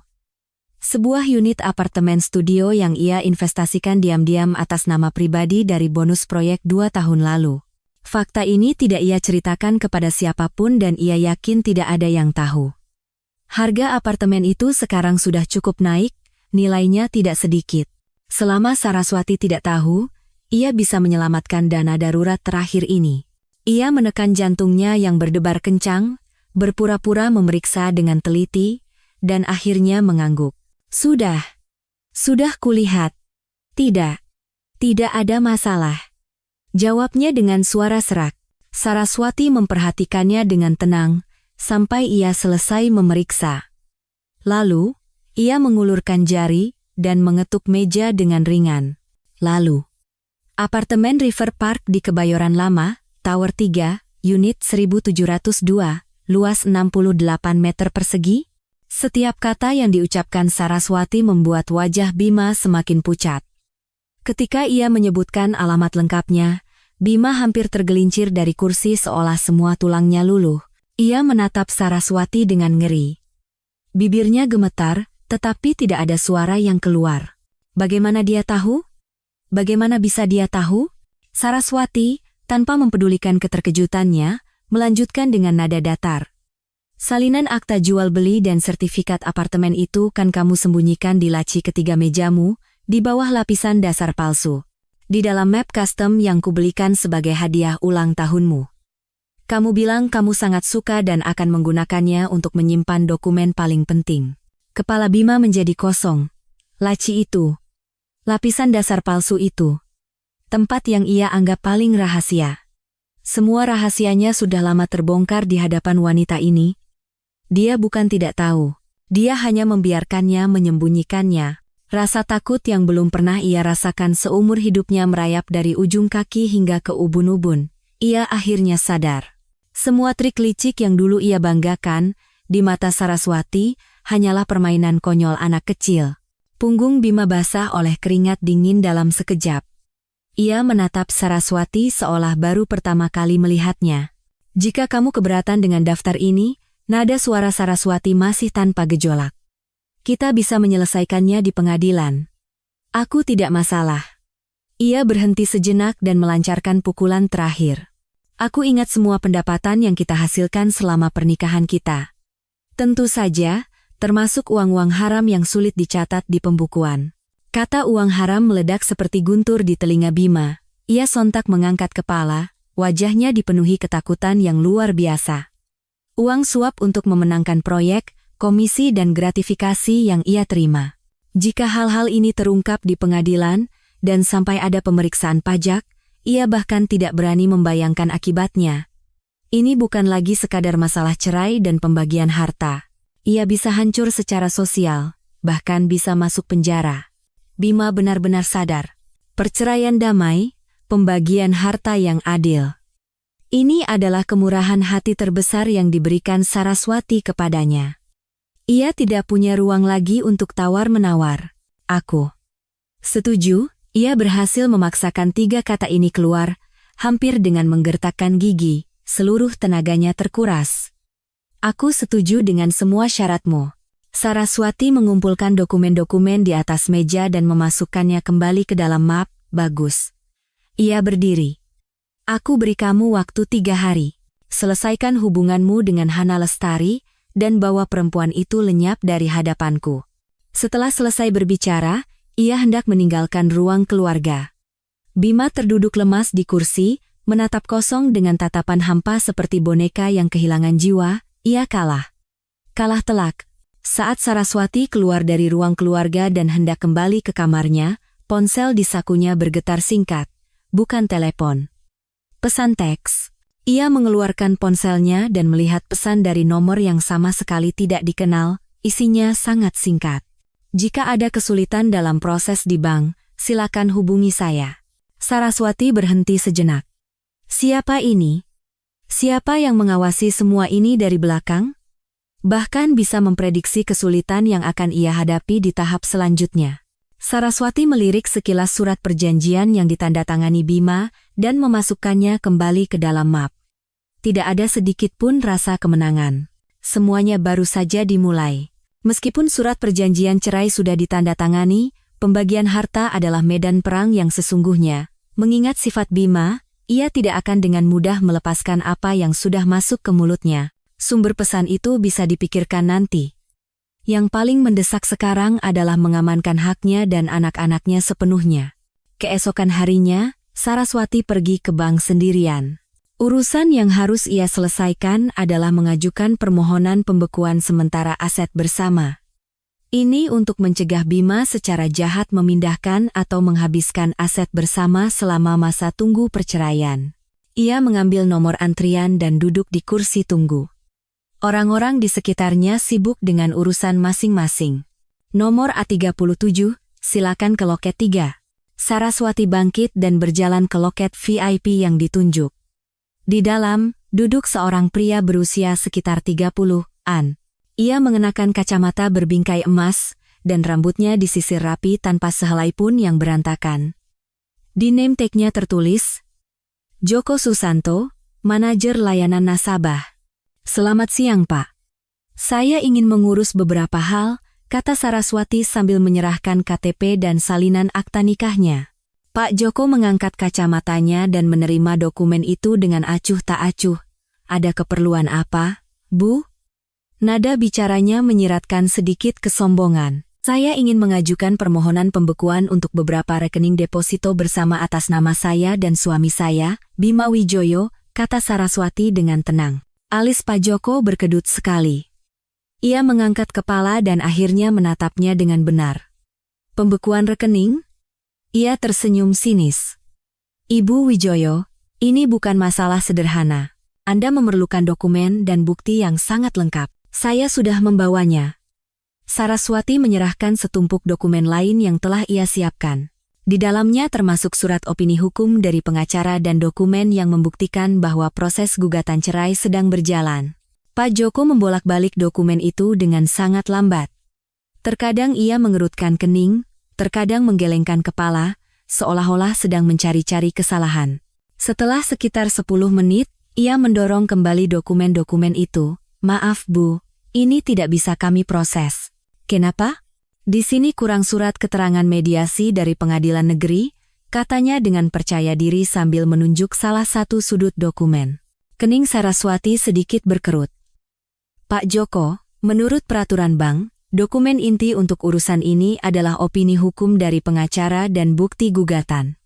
Sebuah unit apartemen studio yang ia investasikan diam-diam atas nama pribadi dari bonus proyek 2 tahun lalu. Fakta ini tidak ia ceritakan kepada siapapun dan ia yakin tidak ada yang tahu. Harga apartemen itu sekarang sudah cukup naik, nilainya tidak sedikit. Selama Saraswati tidak tahu, ia bisa menyelamatkan dana darurat terakhir ini. Ia menekan jantungnya yang berdebar kencang, berpura-pura memeriksa dengan teliti, dan akhirnya mengangguk. Sudah kulihat. Tidak ada masalah. Jawabnya dengan suara serak. Saraswati memperhatikannya dengan tenang, sampai ia selesai memeriksa. Lalu, ia mengulurkan jari dan mengetuk meja dengan ringan. Lalu, apartemen River Park di Kebayoran Lama, Tower 3, Unit 1702, luas 68 meter persegi? Setiap kata yang diucapkan Saraswati membuat wajah Bima semakin pucat. Ketika ia menyebutkan alamat lengkapnya, Bima hampir tergelincir dari kursi seolah semua tulangnya luluh. Ia menatap Saraswati dengan ngeri. Bibirnya gemetar, tetapi tidak ada suara yang keluar. Bagaimana dia tahu? Bagaimana bisa dia tahu? Saraswati, tanpa mempedulikan keterkejutannya, melanjutkan dengan nada datar. Salinan akta jual beli dan sertifikat apartemen itu kan kamu sembunyikan di laci ketiga mejamu, di bawah lapisan dasar palsu. Di dalam map custom yang kubelikan sebagai hadiah ulang tahunmu. Kamu bilang kamu sangat suka dan akan menggunakannya untuk menyimpan dokumen paling penting. Kepala Bima menjadi kosong. Laci itu. Lapisan dasar palsu itu. Tempat yang ia anggap paling rahasia. Semua rahasianya sudah lama terbongkar di hadapan wanita ini. Dia bukan tidak tahu. Dia hanya membiarkannya menyembunyikannya. Rasa takut yang belum pernah ia rasakan seumur hidupnya merayap dari ujung kaki hingga ke ubun-ubun. Ia akhirnya sadar. Semua trik licik yang dulu ia banggakan, di mata Saraswati, hanyalah permainan konyol anak kecil. Punggung Bima basah oleh keringat dingin dalam sekejap. Ia menatap Saraswati seolah baru pertama kali melihatnya. Jika kamu keberatan dengan daftar ini, nada suara Saraswati masih tanpa gejolak. Kita bisa menyelesaikannya di pengadilan. Aku tidak masalah. Ia berhenti sejenak dan melancarkan pukulan terakhir. Aku ingat semua pendapatan yang kita hasilkan selama pernikahan kita. Tentu saja, termasuk uang-uang haram yang sulit dicatat di pembukuan. Kata uang haram meledak seperti guntur di telinga Bima. Ia sontak mengangkat kepala, wajahnya dipenuhi ketakutan yang luar biasa. Uang suap untuk memenangkan proyek, komisi dan gratifikasi yang ia terima. Jika hal-hal ini terungkap di pengadilan, dan sampai ada pemeriksaan pajak, ia bahkan tidak berani membayangkan akibatnya. Ini bukan lagi sekadar masalah cerai dan pembagian harta. Ia bisa hancur secara sosial, bahkan bisa masuk penjara. Bima benar-benar sadar. Perceraian damai, pembagian harta yang adil. Ini adalah kemurahan hati terbesar yang diberikan Saraswati kepadanya. Ia tidak punya ruang lagi untuk tawar-menawar. Aku setuju. Ia berhasil memaksakan 3 kata ini keluar, hampir dengan menggertakkan gigi, seluruh tenaganya terkuras. Aku setuju dengan semua syaratmu. Saraswati mengumpulkan dokumen-dokumen di atas meja dan memasukkannya kembali ke dalam map. Bagus. Ia berdiri. Aku beri kamu waktu 3 hari. Selesaikan hubunganmu dengan Hana Lestari, dan bawa perempuan itu lenyap dari hadapanku. Setelah selesai berbicara, ia hendak meninggalkan ruang keluarga. Bima terduduk lemas di kursi, menatap kosong dengan tatapan hampa seperti boneka yang kehilangan jiwa. Ia kalah. Kalah telak. Saat Saraswati keluar dari ruang keluarga dan hendak kembali ke kamarnya, ponsel di sakunya bergetar singkat. Bukan telepon. Pesan teks. Ia mengeluarkan ponselnya dan melihat pesan dari nomor yang sama sekali tidak dikenal, isinya sangat singkat. Jika ada kesulitan dalam proses di bank, silakan hubungi saya. Saraswati berhenti sejenak. Siapa ini? Siapa yang mengawasi semua ini dari belakang? Bahkan bisa memprediksi kesulitan yang akan ia hadapi di tahap selanjutnya. Saraswati melirik sekilas surat perjanjian yang ditandatangani Bima dan memasukkannya kembali ke dalam map. Tidak ada sedikit pun rasa kemenangan. Semuanya baru saja dimulai. Meskipun surat perjanjian cerai sudah ditandatangani, pembagian harta adalah medan perang yang sesungguhnya. Mengingat sifat Bima, ia tidak akan dengan mudah melepaskan apa yang sudah masuk ke mulutnya. Sumber pesan itu bisa dipikirkan nanti. Yang paling mendesak sekarang adalah mengamankan haknya dan anak-anaknya sepenuhnya. Keesokan harinya, Saraswati pergi ke bank sendirian. Urusan yang harus ia selesaikan adalah mengajukan permohonan pembekuan sementara aset bersama. Ini untuk mencegah Bima secara jahat memindahkan atau menghabiskan aset bersama selama masa tunggu perceraian. Ia mengambil nomor antrian dan duduk di kursi tunggu. Orang-orang di sekitarnya sibuk dengan urusan masing-masing. Nomor A37, silakan ke loket 3. Saraswati bangkit dan berjalan ke loket VIP yang ditunjuk. Di dalam, duduk seorang pria berusia sekitar 30-an. Ia mengenakan kacamata berbingkai emas, dan rambutnya disisir rapi tanpa sehelai pun yang berantakan. Di name tag-nya tertulis, Joko Susanto, manajer layanan nasabah. Selamat siang, Pak. Saya ingin mengurus beberapa hal, kata Saraswati sambil menyerahkan KTP dan salinan akta nikahnya. Pak Joko mengangkat kacamatanya dan menerima dokumen itu dengan acuh tak acuh. Ada keperluan apa, Bu? Nada bicaranya menyiratkan sedikit kesombongan. Saya ingin mengajukan permohonan pembekuan untuk beberapa rekening deposito bersama atas nama saya dan suami saya, Bima Wijoyo, kata Saraswati dengan tenang. Alis Pak Joko berkedut sekali. Ia mengangkat kepala dan akhirnya menatapnya dengan benar. Pembekuan rekening? Ia tersenyum sinis. Ibu Wijoyo, ini bukan masalah sederhana. Anda memerlukan dokumen dan bukti yang sangat lengkap. Saya sudah membawanya. Saraswati menyerahkan setumpuk dokumen lain yang telah ia siapkan. Di dalamnya termasuk surat opini hukum dari pengacara dan dokumen yang membuktikan bahwa proses gugatan cerai sedang berjalan. Pak Joko membolak-balik dokumen itu dengan sangat lambat. Terkadang ia mengerutkan kening, terkadang menggelengkan kepala, seolah-olah sedang mencari-cari kesalahan. Setelah sekitar 10 menit, ia mendorong kembali dokumen-dokumen itu. Maaf Bu, ini tidak bisa kami proses. Kenapa? Di sini kurang surat keterangan mediasi dari pengadilan negeri, katanya dengan percaya diri sambil menunjuk salah satu sudut dokumen. Kening Saraswati sedikit berkerut. Pak Joko, menurut peraturan bank, dokumen inti untuk urusan ini adalah opini hukum dari pengacara dan bukti gugatan.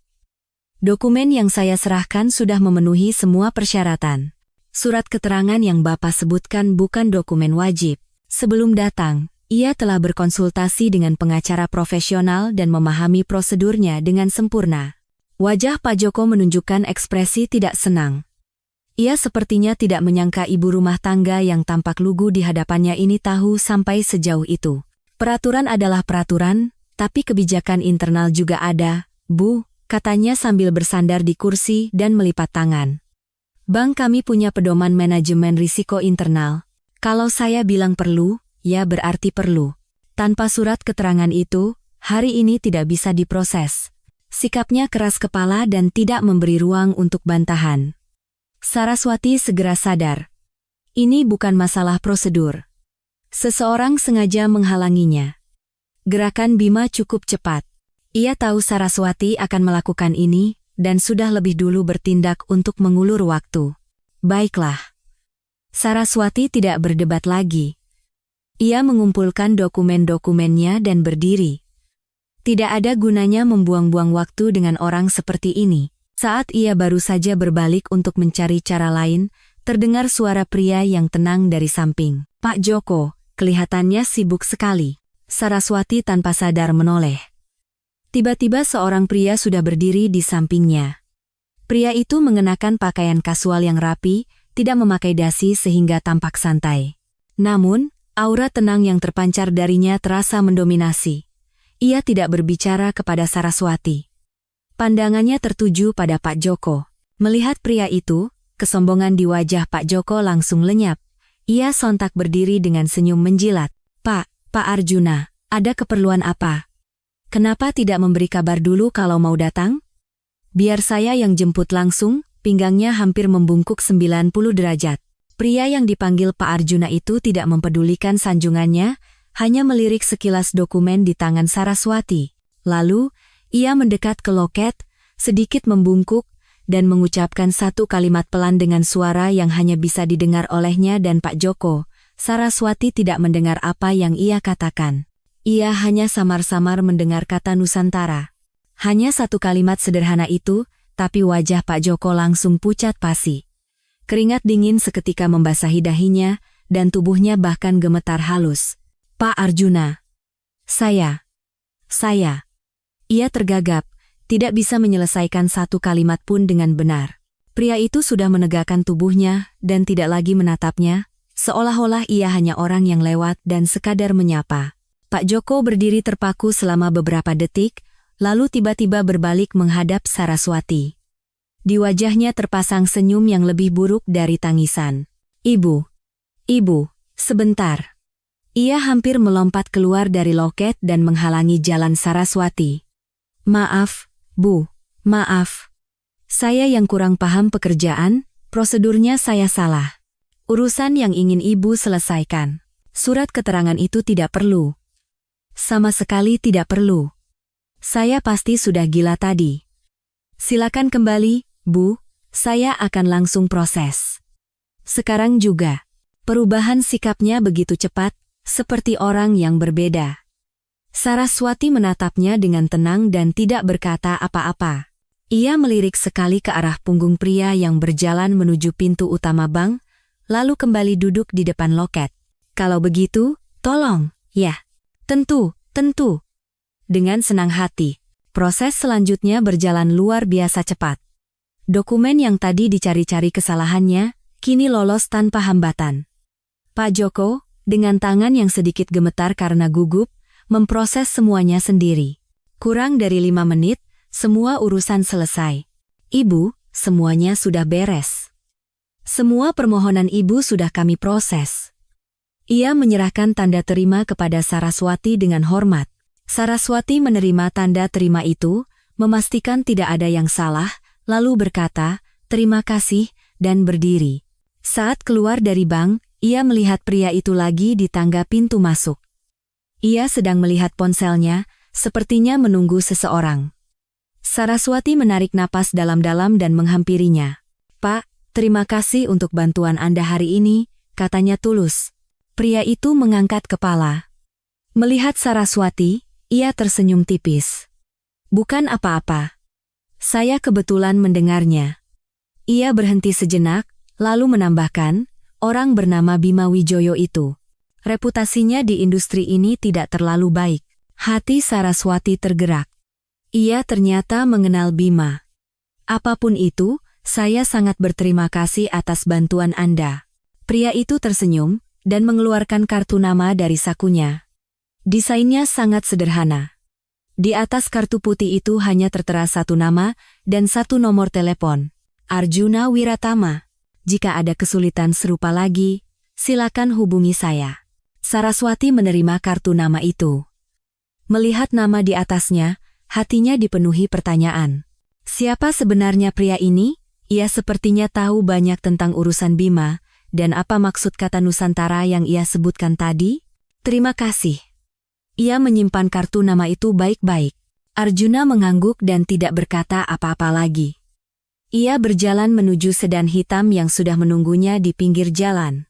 Dokumen yang saya serahkan sudah memenuhi semua persyaratan. Surat keterangan yang Bapak sebutkan bukan dokumen wajib. Sebelum datang, ia telah berkonsultasi dengan pengacara profesional dan memahami prosedurnya dengan sempurna. Wajah Pak Joko menunjukkan ekspresi tidak senang. Ia sepertinya tidak menyangka ibu rumah tangga yang tampak lugu di hadapannya ini tahu sampai sejauh itu. Peraturan adalah peraturan, tapi kebijakan internal juga ada, Bu, katanya sambil bersandar di kursi dan melipat tangan. Bank kami punya pedoman manajemen risiko internal. Kalau saya bilang perlu, ya berarti perlu. Tanpa surat keterangan itu, hari ini tidak bisa diproses. Sikapnya keras kepala dan tidak memberi ruang untuk bantahan. Saraswati segera sadar. Ini bukan masalah prosedur. Seseorang sengaja menghalanginya. Gerakan Bima cukup cepat. Ia tahu Saraswati akan melakukan ini, dan sudah lebih dulu bertindak untuk mengulur waktu. Baiklah. Saraswati tidak berdebat lagi. Ia mengumpulkan dokumen-dokumennya dan berdiri. Tidak ada gunanya membuang-buang waktu dengan orang seperti ini. Saat ia baru saja berbalik untuk mencari cara lain, terdengar suara pria yang tenang dari samping. Pak Joko, kelihatannya sibuk sekali. Saraswati tanpa sadar menoleh. Tiba-tiba seorang pria sudah berdiri di sampingnya. Pria itu mengenakan pakaian kasual yang rapi, tidak memakai dasi sehingga tampak santai. Namun, aura tenang yang terpancar darinya terasa mendominasi. Ia tidak berbicara kepada Saraswati. Pandangannya tertuju pada Pak Joko. Melihat pria itu, kesombongan di wajah Pak Joko langsung lenyap. Ia sontak berdiri dengan senyum menjilat. Pak Arjuna, ada keperluan apa? Kenapa tidak memberi kabar dulu kalau mau datang? Biar saya yang jemput langsung, pinggangnya hampir membungkuk 90 derajat. Pria yang dipanggil Pak Arjuna itu tidak mempedulikan sanjungannya, hanya melirik sekilas dokumen di tangan Saraswati. Lalu, ia mendekat ke loket, sedikit membungkuk, dan mengucapkan satu kalimat pelan dengan suara yang hanya bisa didengar olehnya dan Pak Joko. Saraswati tidak mendengar apa yang ia katakan. Ia hanya samar-samar mendengar kata Nusantara. Hanya satu kalimat sederhana itu, tapi wajah Pak Joko langsung pucat pasi. Keringat dingin seketika membasahi dahinya, dan tubuhnya bahkan gemetar halus. Pak Arjuna. Saya. Ia tergagap, tidak bisa menyelesaikan satu kalimat pun dengan benar. Pria itu sudah menegakkan tubuhnya dan tidak lagi menatapnya, seolah-olah ia hanya orang yang lewat dan sekadar menyapa. Pak Joko berdiri terpaku selama beberapa detik, lalu tiba-tiba berbalik menghadap Saraswati. Di wajahnya terpasang senyum yang lebih buruk dari tangisan. Ibu, sebentar. Ia hampir melompat keluar dari loket dan menghalangi jalan Saraswati. Maaf, Bu, maaf. Saya yang kurang paham pekerjaan, prosedurnya saya salah. Urusan yang ingin Ibu selesaikan. Surat keterangan itu tidak perlu. Sama sekali tidak perlu. Saya pasti sudah gila tadi. Silakan kembali, Bu. Saya akan langsung proses. Sekarang juga. Perubahan sikapnya begitu cepat, seperti orang yang berbeda. Saraswati menatapnya dengan tenang dan tidak berkata apa-apa. Ia melirik sekali ke arah punggung pria yang berjalan menuju pintu utama bank, lalu kembali duduk di depan loket. Kalau begitu, tolong, ya. Tentu. Dengan senang hati, proses selanjutnya berjalan luar biasa cepat. Dokumen yang tadi dicari-cari kesalahannya, kini lolos tanpa hambatan. Pak Joko, dengan tangan yang sedikit gemetar karena gugup, memproses semuanya sendiri. Kurang dari 5 menit, semua urusan selesai. Ibu, semuanya sudah beres. Semua permohonan Ibu sudah kami proses. Ia menyerahkan tanda terima kepada Saraswati dengan hormat. Saraswati menerima tanda terima itu, memastikan tidak ada yang salah, lalu berkata, "Terima kasih," dan berdiri. Saat keluar dari bank, ia melihat pria itu lagi di tangga pintu masuk. Ia sedang melihat ponselnya, sepertinya menunggu seseorang. Saraswati menarik napas dalam-dalam dan menghampirinya. "Pak, terima kasih untuk bantuan Anda hari ini," katanya tulus. Pria itu mengangkat kepala. Melihat Saraswati, ia tersenyum tipis. "Bukan apa-apa. Saya kebetulan mendengarnya." Ia berhenti sejenak, lalu menambahkan, "Orang bernama Bima Wijoyo itu. Reputasinya di industri ini tidak terlalu baik." Hati Saraswati tergerak. Ia ternyata mengenal Bima. "Apapun itu, saya sangat berterima kasih atas bantuan Anda." Pria itu tersenyum dan mengeluarkan kartu nama dari sakunya. Desainnya sangat sederhana. Di atas kartu putih itu hanya tertera satu nama dan satu nomor telepon. Arjuna Wiratama. Jika ada kesulitan serupa lagi, silakan hubungi saya. Saraswati menerima kartu nama itu. Melihat nama di atasnya, hatinya dipenuhi pertanyaan. Siapa sebenarnya pria ini? Ia sepertinya tahu banyak tentang urusan Bima, dan apa maksud kata Nusantara yang ia sebutkan tadi? "Terima kasih." Ia menyimpan kartu nama itu baik-baik. Arjuna mengangguk dan tidak berkata apa-apa lagi. Ia berjalan menuju sedan hitam yang sudah menunggunya di pinggir jalan.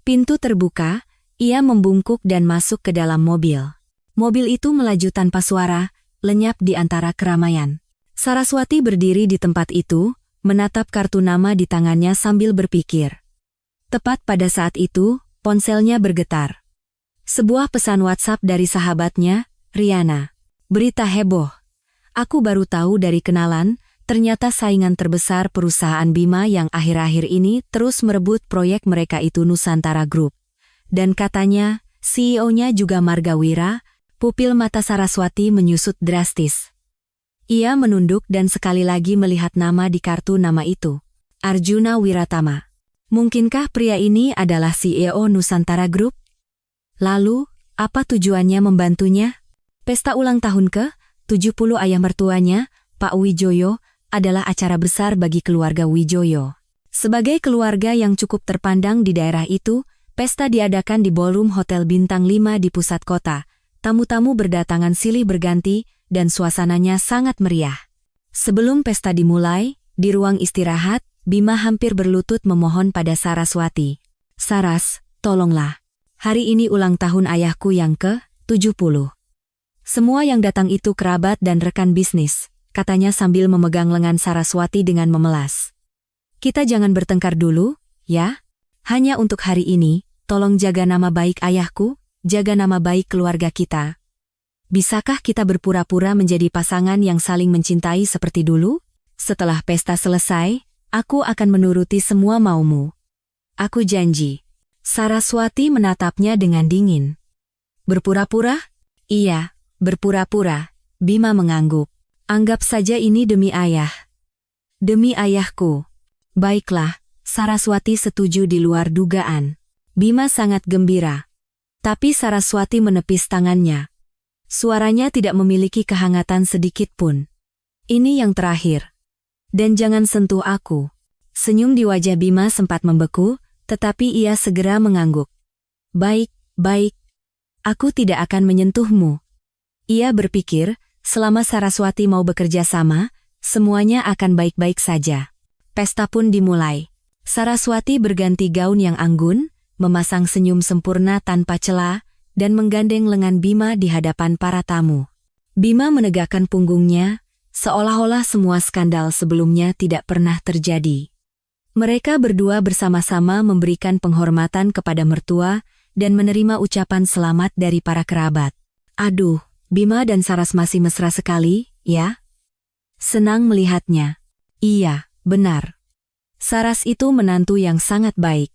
Pintu terbuka, ia membungkuk dan masuk ke dalam mobil. Mobil itu melaju tanpa suara, lenyap di antara keramaian. Saraswati berdiri di tempat itu, menatap kartu nama di tangannya sambil berpikir. Tepat pada saat itu, ponselnya bergetar. Sebuah pesan WhatsApp dari sahabatnya, Riana. "Berita heboh. Aku baru tahu dari kenalan, ternyata saingan terbesar perusahaan Bima yang akhir-akhir ini terus merebut proyek mereka itu Nusantara Group. Dan katanya, CEO-nya juga Margawira." Pupil mata Saraswati menyusut drastis. Ia menunduk dan sekali lagi melihat nama di kartu nama itu. Arjuna Wiratama. Mungkinkah pria ini adalah CEO Nusantara Group? Lalu, apa tujuannya membantunya? Pesta ulang tahun ke-70 ayah mertuanya, Pak Wijoyo, adalah acara besar bagi keluarga Wijoyo. Sebagai keluarga yang cukup terpandang di daerah itu, pesta diadakan di ballroom Hotel Bintang 5 di pusat kota. Tamu-tamu berdatangan silih berganti, dan suasananya sangat meriah. Sebelum pesta dimulai, di ruang istirahat, Bima hampir berlutut memohon pada Saraswati. "Saras, tolonglah. Hari ini ulang tahun ayahku yang ke-70. Semua yang datang itu kerabat dan rekan bisnis," katanya sambil memegang lengan Saraswati dengan memelas. "Kita jangan bertengkar dulu, ya? Hanya untuk hari ini, tolong jaga nama baik ayahku, jaga nama baik keluarga kita. Bisakah kita berpura-pura menjadi pasangan yang saling mencintai seperti dulu? Setelah pesta selesai, aku akan menuruti semua maumu. Aku janji." Saraswati menatapnya dengan dingin. "Berpura-pura?" "Iya, berpura-pura." Bima mengangguk. "Anggap saja ini demi ayah." "Demi ayahku." "Baiklah." Saraswati setuju di luar dugaan. Bima sangat gembira. Tapi Saraswati menepis tangannya. Suaranya tidak memiliki kehangatan sedikit pun. "Ini yang terakhir. Dan jangan sentuh aku." Senyum di wajah Bima sempat membeku, tetapi ia segera mengangguk. Baik. Aku tidak akan menyentuhmu." Ia berpikir, selama Saraswati mau bekerja sama, Semuanya akan baik-baik saja. Pesta pun dimulai. Saraswati berganti gaun yang anggun, memasang senyum sempurna tanpa celah, dan menggandeng lengan Bima di hadapan para tamu. Bima menegakkan punggungnya, seolah-olah semua skandal sebelumnya tidak pernah terjadi. Mereka berdua bersama-sama memberikan penghormatan kepada mertua dan menerima ucapan selamat dari para kerabat. Aduh, Bima dan Saras masih mesra sekali, ya? Senang melihatnya. Iya, benar. Saras itu menantu yang sangat baik.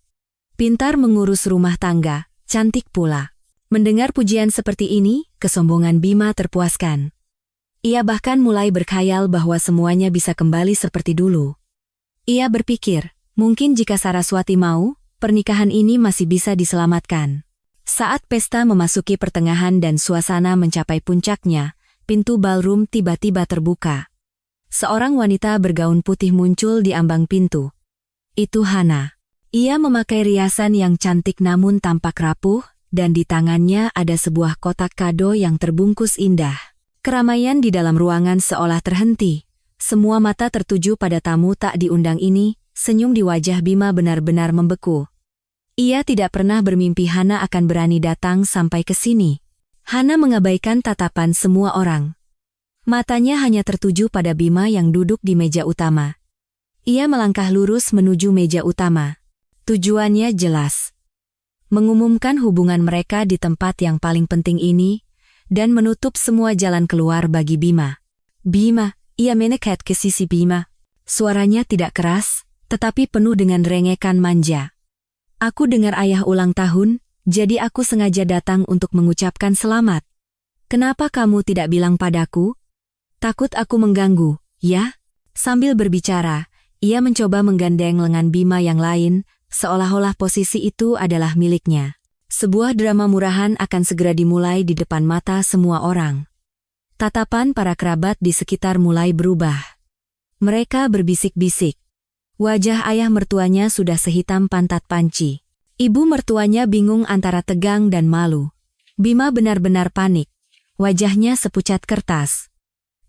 Pintar mengurus rumah tangga, cantik pula. Mendengar pujian seperti ini, kesombongan Bima terpuaskan. Ia bahkan mulai berkhayal bahwa semuanya bisa kembali seperti dulu. Ia berpikir, mungkin jika Saraswati mau, pernikahan ini masih bisa diselamatkan. Saat pesta memasuki pertengahan dan suasana mencapai puncaknya, pintu ballroom tiba-tiba terbuka. Seorang wanita bergaun putih muncul di ambang pintu. Itu Hana. Ia memakai riasan yang cantik namun tampak rapuh, dan di tangannya ada sebuah kotak kado yang terbungkus indah. Keramaian di dalam ruangan seolah terhenti. Semua mata tertuju pada tamu tak diundang ini, senyum di wajah Bima benar-benar membeku. Ia tidak pernah bermimpi Hana akan berani datang sampai ke sini. Hana mengabaikan tatapan semua orang. Matanya hanya tertuju pada Bima yang duduk di meja utama. Ia melangkah lurus menuju meja utama. Tujuannya jelas. Mengumumkan hubungan mereka di tempat yang paling penting ini, dan menutup semua jalan keluar bagi Bima. Bima, ia mendekat ke sisi Bima. Suaranya tidak keras, tetapi penuh dengan rengekan manja. Aku dengar ayah ulang tahun, jadi aku sengaja datang untuk mengucapkan selamat. Kenapa kamu tidak bilang padaku? Takut aku mengganggu, ya? Sambil berbicara, ia mencoba menggandeng lengan Bima yang lain, seolah-olah posisi itu adalah miliknya. Sebuah drama murahan akan segera dimulai di depan mata semua orang. Tatapan para kerabat di sekitar mulai berubah. Mereka berbisik-bisik. Wajah ayah mertuanya sudah sehitam pantat panci. Ibu mertuanya bingung antara tegang dan malu. Bima benar-benar panik. Wajahnya sepucat kertas.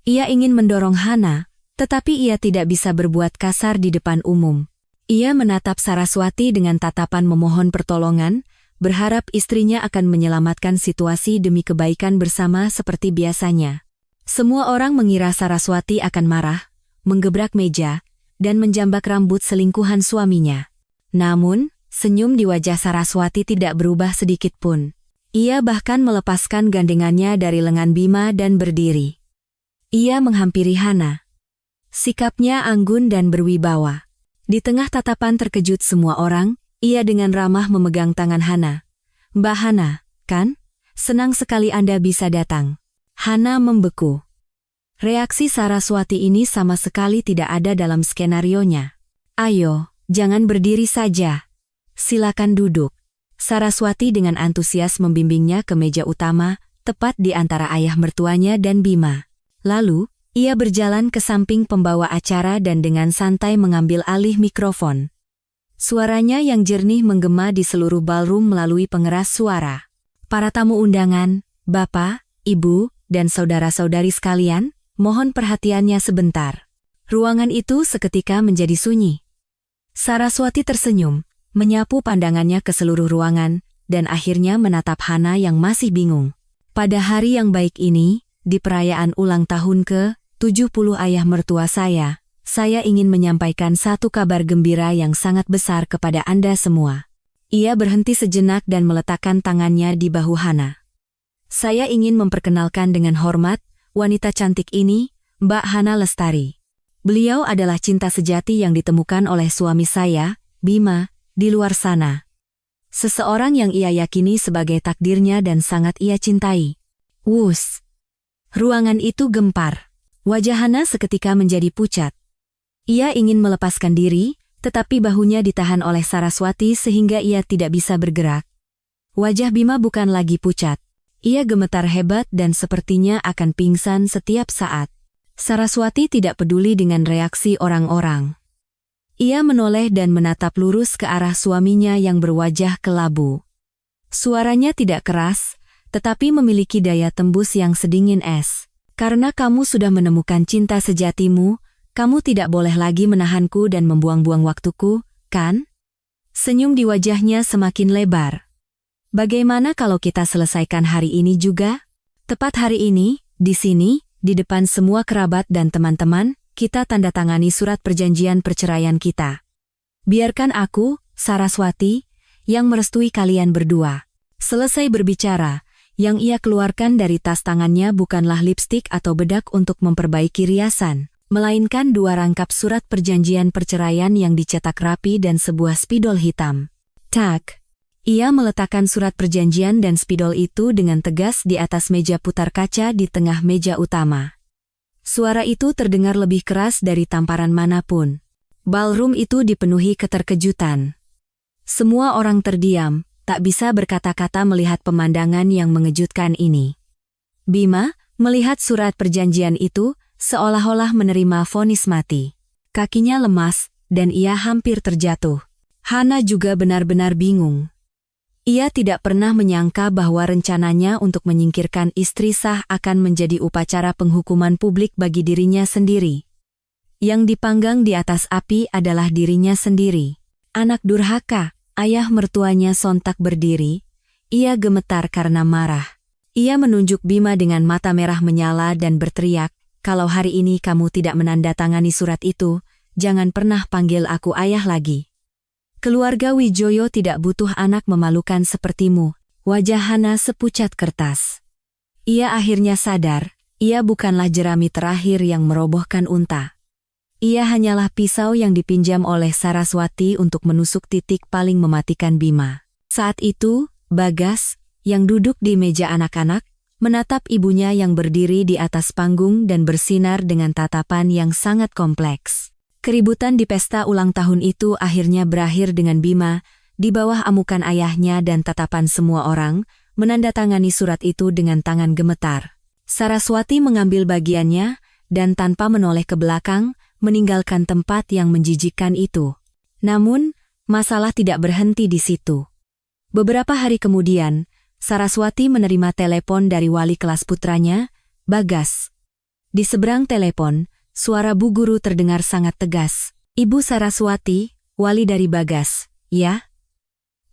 Ia ingin mendorong Hana, tetapi ia tidak bisa berbuat kasar di depan umum. Ia menatap Saraswati dengan tatapan memohon pertolongan, berharap istrinya akan menyelamatkan situasi demi kebaikan bersama seperti biasanya. Semua orang mengira Saraswati akan marah, menggebrak meja, dan menjambak rambut selingkuhan suaminya. Namun, senyum di wajah Saraswati tidak berubah sedikit pun. Ia bahkan melepaskan gandengannya dari lengan Bima dan berdiri. Ia menghampiri Hana. Sikapnya anggun dan berwibawa. Di tengah tatapan terkejut semua orang, ia dengan ramah memegang tangan Hana. Mbak Hana, kan? Senang sekali Anda bisa datang. Hana membeku. Reaksi Saraswati ini sama sekali tidak ada dalam skenarionya. Ayo, jangan berdiri saja. Silakan duduk. Saraswati dengan antusias membimbingnya ke meja utama, tepat di antara ayah mertuanya dan Bima. Lalu, ia berjalan ke samping pembawa acara dan dengan santai mengambil alih mikrofon. Suaranya yang jernih menggema di seluruh ballroom melalui pengeras suara. Para tamu undangan, Bapak, Ibu, dan saudara-saudari sekalian, mohon perhatiannya sebentar. Ruangan itu seketika menjadi sunyi. Saraswati tersenyum, menyapu pandangannya ke seluruh ruangan, dan akhirnya menatap Hana yang masih bingung. Pada hari yang baik ini, di perayaan ulang tahun ke-70 ayah mertua saya ingin menyampaikan satu kabar gembira yang sangat besar kepada Anda semua. Ia berhenti sejenak dan meletakkan tangannya di bahu Hana. Saya ingin memperkenalkan dengan hormat, wanita cantik ini, Mbak Hana Lestari. Beliau adalah cinta sejati yang ditemukan oleh suami saya, Bima, di luar sana. Seseorang yang ia yakini sebagai takdirnya dan sangat ia cintai. Wus! Ruangan itu gempar. Wajah Hana seketika menjadi pucat. Ia ingin melepaskan diri, tetapi bahunya ditahan oleh Saraswati sehingga ia tidak bisa bergerak. Wajah Bima bukan lagi pucat. Ia gemetar hebat dan sepertinya akan pingsan setiap saat. Saraswati tidak peduli dengan reaksi orang-orang. Ia menoleh dan menatap lurus ke arah suaminya yang berwajah kelabu. Suaranya tidak keras, tetapi memiliki daya tembus yang sedingin es. Karena kamu sudah menemukan cinta sejatimu, Kamu tidak boleh lagi menahanku dan membuang-buang waktuku, kan? Senyum di wajahnya semakin lebar. Bagaimana kalau kita selesaikan hari ini juga? Tepat hari ini, di sini, di depan semua kerabat dan teman-teman, kita tanda tangani surat perjanjian perceraian kita. Biarkan aku, Saraswati, yang merestui kalian berdua. Selesai berbicara, yang ia keluarkan dari tas tangannya bukanlah lipstik atau bedak untuk memperbaiki riasan, melainkan 2 rangkap surat perjanjian perceraian yang dicetak rapi dan sebuah spidol hitam. Tak. Ia meletakkan surat perjanjian dan spidol itu dengan tegas di atas meja putar kaca di tengah meja utama. Suara itu terdengar lebih keras dari tamparan manapun. Ballroom itu dipenuhi keterkejutan. Semua orang terdiam, tak bisa berkata-kata melihat pemandangan yang mengejutkan ini. Bima, melihat surat perjanjian itu, seolah-olah menerima vonis mati. Kakinya lemas, dan ia hampir terjatuh. Hana juga benar-benar bingung. Ia tidak pernah menyangka bahwa rencananya untuk menyingkirkan istri sah akan menjadi upacara penghukuman publik bagi dirinya sendiri. Yang dipanggang di atas api adalah dirinya sendiri. Anak durhaka. Ayah mertuanya sontak berdiri. Ia gemetar karena marah. Ia menunjuk Bima dengan mata merah menyala dan berteriak, "Kalau hari ini kamu tidak menandatangani surat itu, jangan pernah panggil aku ayah lagi." Keluarga Wijoyo tidak butuh anak memalukan sepertimu. Wajah Hana sepucat kertas. Ia akhirnya sadar, ia bukanlah jerami terakhir yang merobohkan unta. Ia hanyalah pisau yang dipinjam oleh Saraswati untuk menusuk titik paling mematikan Bima. Saat itu, Bagas, yang duduk di meja anak-anak, menatap ibunya yang berdiri di atas panggung dan bersinar dengan tatapan yang sangat kompleks. Keributan di pesta ulang tahun itu akhirnya berakhir dengan Bima, di bawah amukan ayahnya dan tatapan semua orang, menandatangani surat itu dengan tangan gemetar. Saraswati mengambil bagiannya, dan tanpa menoleh ke belakang, meninggalkan tempat yang menjijikkan itu. Namun, masalah tidak berhenti di situ. Beberapa hari kemudian, Saraswati menerima telepon dari wali kelas putranya, Bagas. Di seberang telepon, suara Bu Guru terdengar sangat tegas. "Ibu Saraswati, wali dari Bagas, ya?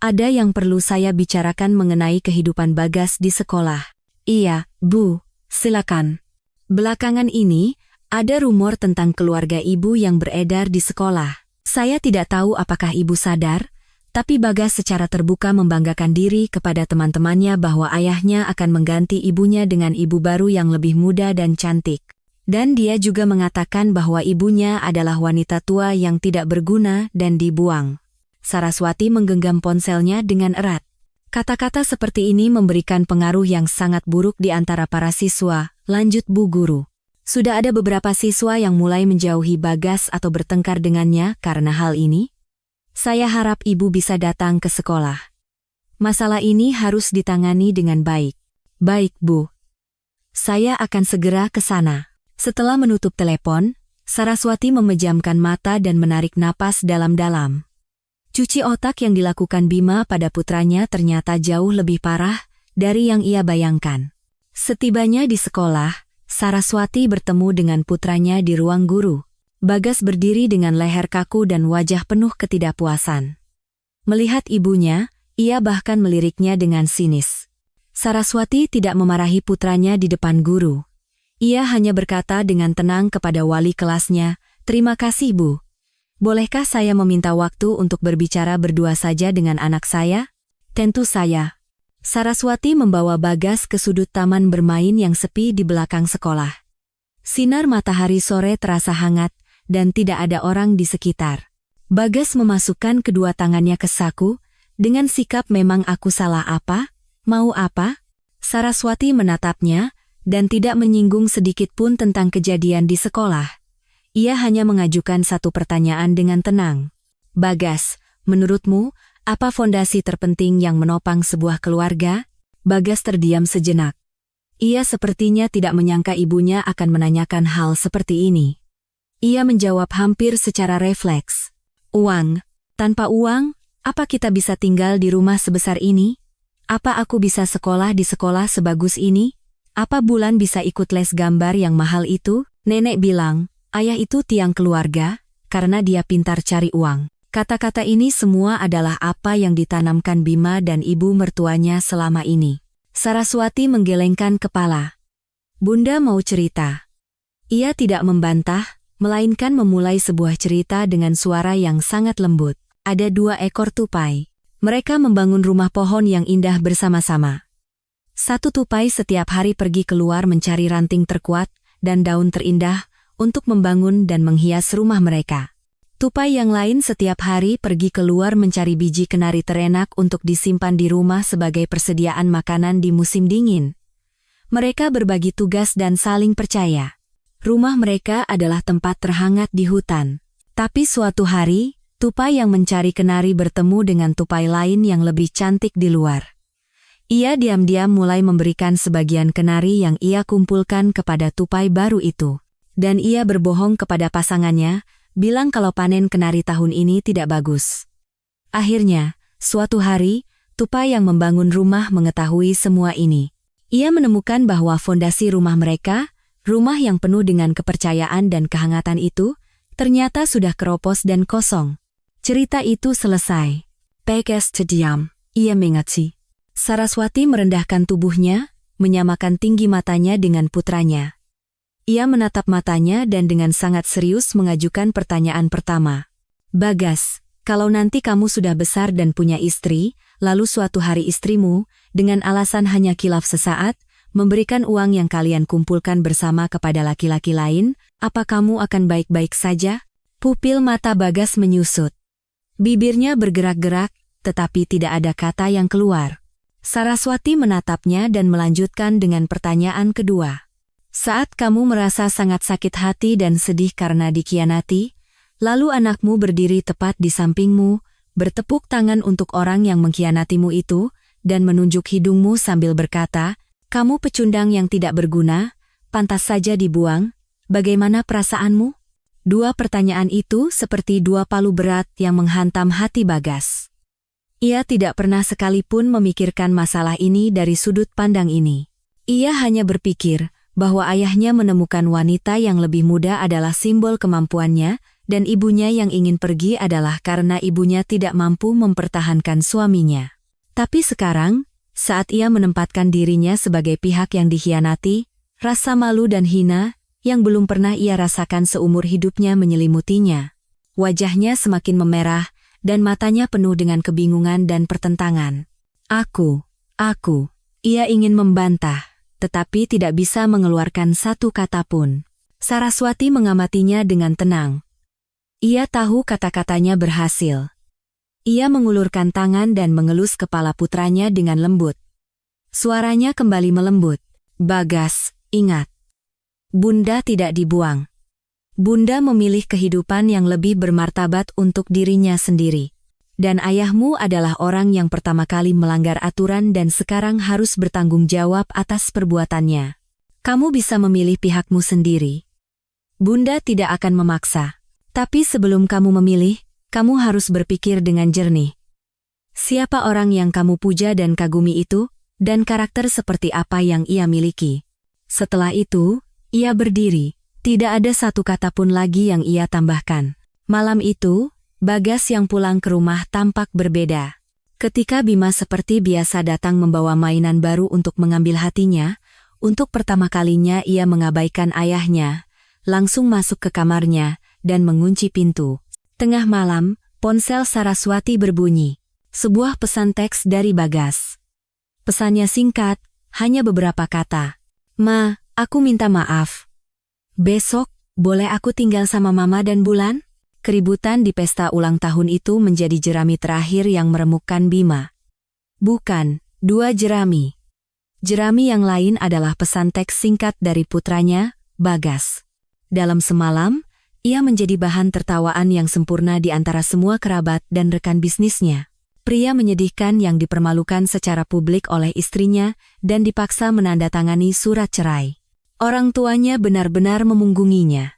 Ada yang perlu saya bicarakan mengenai kehidupan Bagas di sekolah." "Iya, Bu, silakan." Belakangan ini, ada rumor tentang keluarga ibu yang beredar di sekolah. Saya tidak tahu apakah ibu sadar, tapi Bagas secara terbuka membanggakan diri kepada teman-temannya bahwa ayahnya akan mengganti ibunya dengan ibu baru yang lebih muda dan cantik. Dan dia juga mengatakan bahwa ibunya adalah wanita tua yang tidak berguna dan dibuang. Saraswati menggenggam ponselnya dengan erat. Kata-kata seperti ini memberikan pengaruh yang sangat buruk di antara para siswa, lanjut Bu Guru. Sudah ada beberapa siswa yang mulai menjauhi Bagas atau bertengkar dengannya karena hal ini. Saya harap ibu bisa datang ke sekolah. Masalah ini harus ditangani dengan baik. Baik, Bu. Saya akan segera ke sana. Setelah menutup telepon, Saraswati memejamkan mata dan menarik napas dalam-dalam. Cuci otak yang dilakukan Bima pada putranya ternyata jauh lebih parah dari yang ia bayangkan. Setibanya di sekolah, Saraswati bertemu dengan putranya di ruang guru. Bagas berdiri dengan leher kaku dan wajah penuh ketidakpuasan. Melihat ibunya, ia bahkan meliriknya dengan sinis. Saraswati tidak memarahi putranya di depan guru. Ia hanya berkata dengan tenang kepada wali kelasnya, "Terima kasih, Bu. Bolehkah saya meminta waktu untuk berbicara berdua saja dengan anak saya?" "Tentu saya." Saraswati membawa Bagas ke sudut taman bermain yang sepi di belakang sekolah. Sinar matahari sore terasa hangat, dan tidak ada orang di sekitar. Bagas memasukkan kedua tangannya ke saku, dengan sikap "Memang aku salah apa? Mau apa?" Saraswati menatapnya, dan tidak menyinggung sedikit pun tentang kejadian di sekolah. Ia hanya mengajukan satu pertanyaan dengan tenang. "Bagas, menurutmu, apa fondasi terpenting yang menopang sebuah keluarga?" Bagas terdiam sejenak. Ia sepertinya tidak menyangka ibunya akan menanyakan hal seperti ini. Ia menjawab hampir secara refleks. "Uang. Tanpa uang, apa kita bisa tinggal di rumah sebesar ini? Apa aku bisa sekolah di sekolah sebagus ini? Apa Bulan bisa ikut les gambar yang mahal itu?" Nenek bilang, Ayah itu tiang keluarga, karena dia pintar cari uang. Kata-kata ini semua adalah apa yang ditanamkan Bima dan ibu mertuanya selama ini. Saraswati menggelengkan kepala. Bunda mau cerita. Ia tidak membantah, melainkan memulai sebuah cerita dengan suara yang sangat lembut. Ada 2 ekor tupai. Mereka membangun rumah pohon yang indah bersama-sama. Satu tupai setiap hari pergi keluar mencari ranting terkuat dan daun terindah untuk membangun dan menghias rumah mereka. Tupai yang lain setiap hari pergi keluar mencari biji kenari terenak untuk disimpan di rumah sebagai persediaan makanan di musim dingin. Mereka berbagi tugas dan saling percaya. Rumah mereka adalah tempat terhangat di hutan. Tapi suatu hari, tupai yang mencari kenari bertemu dengan tupai lain yang lebih cantik di luar. Ia diam-diam mulai memberikan sebagian kenari yang ia kumpulkan kepada tupai baru itu. Dan ia berbohong kepada pasangannya, bilang kalau panen kenari tahun ini tidak bagus. Akhirnya, suatu hari, tupai yang membangun rumah mengetahui semua ini. Ia menemukan bahwa fondasi rumah mereka, rumah yang penuh dengan kepercayaan dan kehangatan itu, ternyata sudah keropos dan kosong. Cerita itu selesai. Bagas terdiam. Ia mengerti. Saraswati merendahkan tubuhnya, menyamakan tinggi matanya dengan putranya. Ia menatap matanya dan dengan sangat serius mengajukan pertanyaan pertama. Bagas, kalau nanti kamu sudah besar dan punya istri, lalu suatu hari istrimu, dengan alasan hanya kilaf sesaat, memberikan uang yang kalian kumpulkan bersama kepada laki-laki lain, apa kamu akan baik-baik saja? Pupil mata Bagas menyusut. Bibirnya bergerak-gerak, tetapi tidak ada kata yang keluar. Saraswati menatapnya dan melanjutkan dengan pertanyaan kedua. Saat kamu merasa sangat sakit hati dan sedih karena dikhianati, lalu anakmu berdiri tepat di sampingmu, bertepuk tangan untuk orang yang mengkhianatimu itu, dan menunjuk hidungmu sambil berkata, kamu pecundang yang tidak berguna, pantas saja dibuang, bagaimana perasaanmu? 2 pertanyaan itu seperti 2 palu berat yang menghantam hati Bagas. Ia tidak pernah sekalipun memikirkan masalah ini dari sudut pandang ini. Ia hanya berpikir bahwa ayahnya menemukan wanita yang lebih muda adalah simbol kemampuannya, dan ibunya yang ingin pergi adalah karena ibunya tidak mampu mempertahankan suaminya. Tapi sekarang, saat ia menempatkan dirinya sebagai pihak yang dikhianati, rasa malu dan hina, yang belum pernah ia rasakan seumur hidupnya menyelimutinya. Wajahnya semakin memerah, dan matanya penuh dengan kebingungan dan pertentangan. Aku, ia ingin membantah, tetapi tidak bisa mengeluarkan satu kata pun. Saraswati mengamatinya dengan tenang. Ia tahu kata-katanya berhasil. Ia mengulurkan tangan dan mengelus kepala putranya dengan lembut. Suaranya kembali melembut. Bagas, ingat. Bunda tidak dibuang. Bunda memilih kehidupan yang lebih bermartabat untuk dirinya sendiri. Dan ayahmu adalah orang yang pertama kali melanggar aturan dan sekarang harus bertanggung jawab atas perbuatannya. Kamu bisa memilih pihakmu sendiri. Bunda tidak akan memaksa. Tapi sebelum kamu memilih, kamu harus berpikir dengan jernih. Siapa orang yang kamu puja dan kagumi itu, dan karakter seperti apa yang ia miliki. Setelah itu, ia berdiri. Tidak ada satu kata pun lagi yang ia tambahkan. Malam itu, Bagas yang pulang ke rumah tampak berbeda. Ketika Bima seperti biasa datang membawa mainan baru untuk mengambil hatinya, untuk pertama kalinya ia mengabaikan ayahnya, langsung masuk ke kamarnya, dan mengunci pintu. Tengah malam, ponsel Saraswati berbunyi. Sebuah pesan teks dari Bagas. Pesannya singkat, hanya beberapa kata. Ma, aku minta maaf. Besok, boleh aku tinggal sama Mama dan Bulan? Keributan di pesta ulang tahun itu menjadi jerami terakhir yang meremukkan Bima. Bukan, 2 jerami. Jerami yang lain adalah pesan teks singkat dari putranya, Bagas. Dalam semalam, ia menjadi bahan tertawaan yang sempurna di antara semua kerabat dan rekan bisnisnya. Pria menyedihkan yang dipermalukan secara publik oleh istrinya dan dipaksa menandatangani surat cerai. Orang tuanya benar-benar memunggunginya.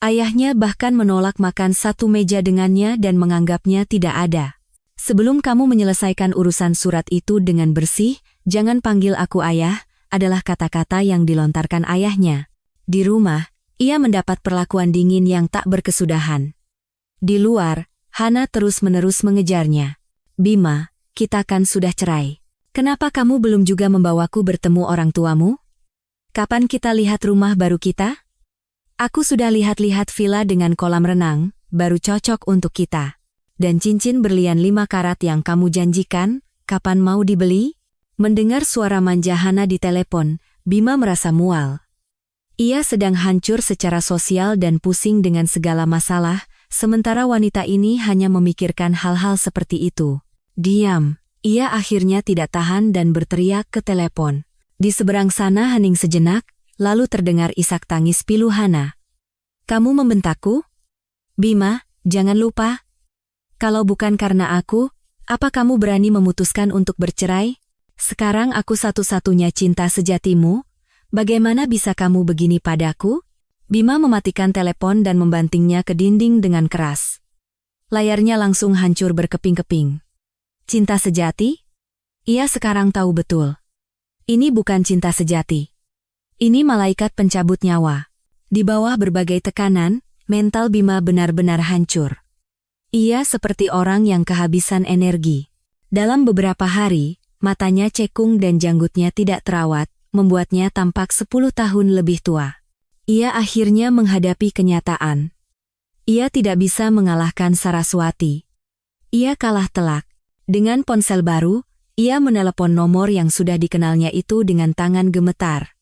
Ayahnya bahkan menolak makan satu meja dengannya dan menganggapnya tidak ada. Sebelum kamu menyelesaikan urusan surat itu dengan bersih, jangan panggil aku ayah, adalah kata-kata yang dilontarkan ayahnya. Di rumah, Ia mendapat perlakuan dingin yang tak berkesudahan. Di luar, Hana terus-menerus mengejarnya. Bima, kita kan sudah cerai. Kenapa kamu belum juga membawaku bertemu orang tuamu? Kapan kita lihat rumah baru kita? Aku sudah lihat-lihat villa dengan kolam renang, baru cocok untuk kita. Dan cincin berlian 5 karat yang kamu janjikan, kapan mau dibeli? Mendengar suara manja Hana di telepon, Bima merasa mual. Ia sedang hancur secara sosial dan pusing dengan segala masalah, sementara wanita ini hanya memikirkan hal-hal seperti itu. Diam, ia akhirnya tidak tahan dan berteriak ke telepon. Di seberang sana hening sejenak, lalu terdengar isak tangis pilu Hana. Kamu membentakku? Bima, jangan lupa. Kalau bukan karena aku, apa kamu berani memutuskan untuk bercerai? Sekarang aku satu-satunya cinta sejatimu. Bagaimana bisa kamu begini padaku? Bima mematikan telepon dan membantingnya ke dinding dengan keras. Layarnya langsung hancur berkeping-keping. Cinta sejati? Ia sekarang tahu betul. Ini bukan cinta sejati. Ini malaikat pencabut nyawa. Di bawah berbagai tekanan, mental Bima benar-benar hancur. Ia seperti orang yang kehabisan energi. Dalam beberapa hari, matanya cekung dan janggutnya tidak terawat, membuatnya tampak 10 tahun lebih tua. Ia akhirnya menghadapi kenyataan. Ia tidak bisa mengalahkan Saraswati. Ia kalah telak. Dengan ponsel baru, ia menelepon nomor yang sudah dikenalnya itu dengan tangan gemetar.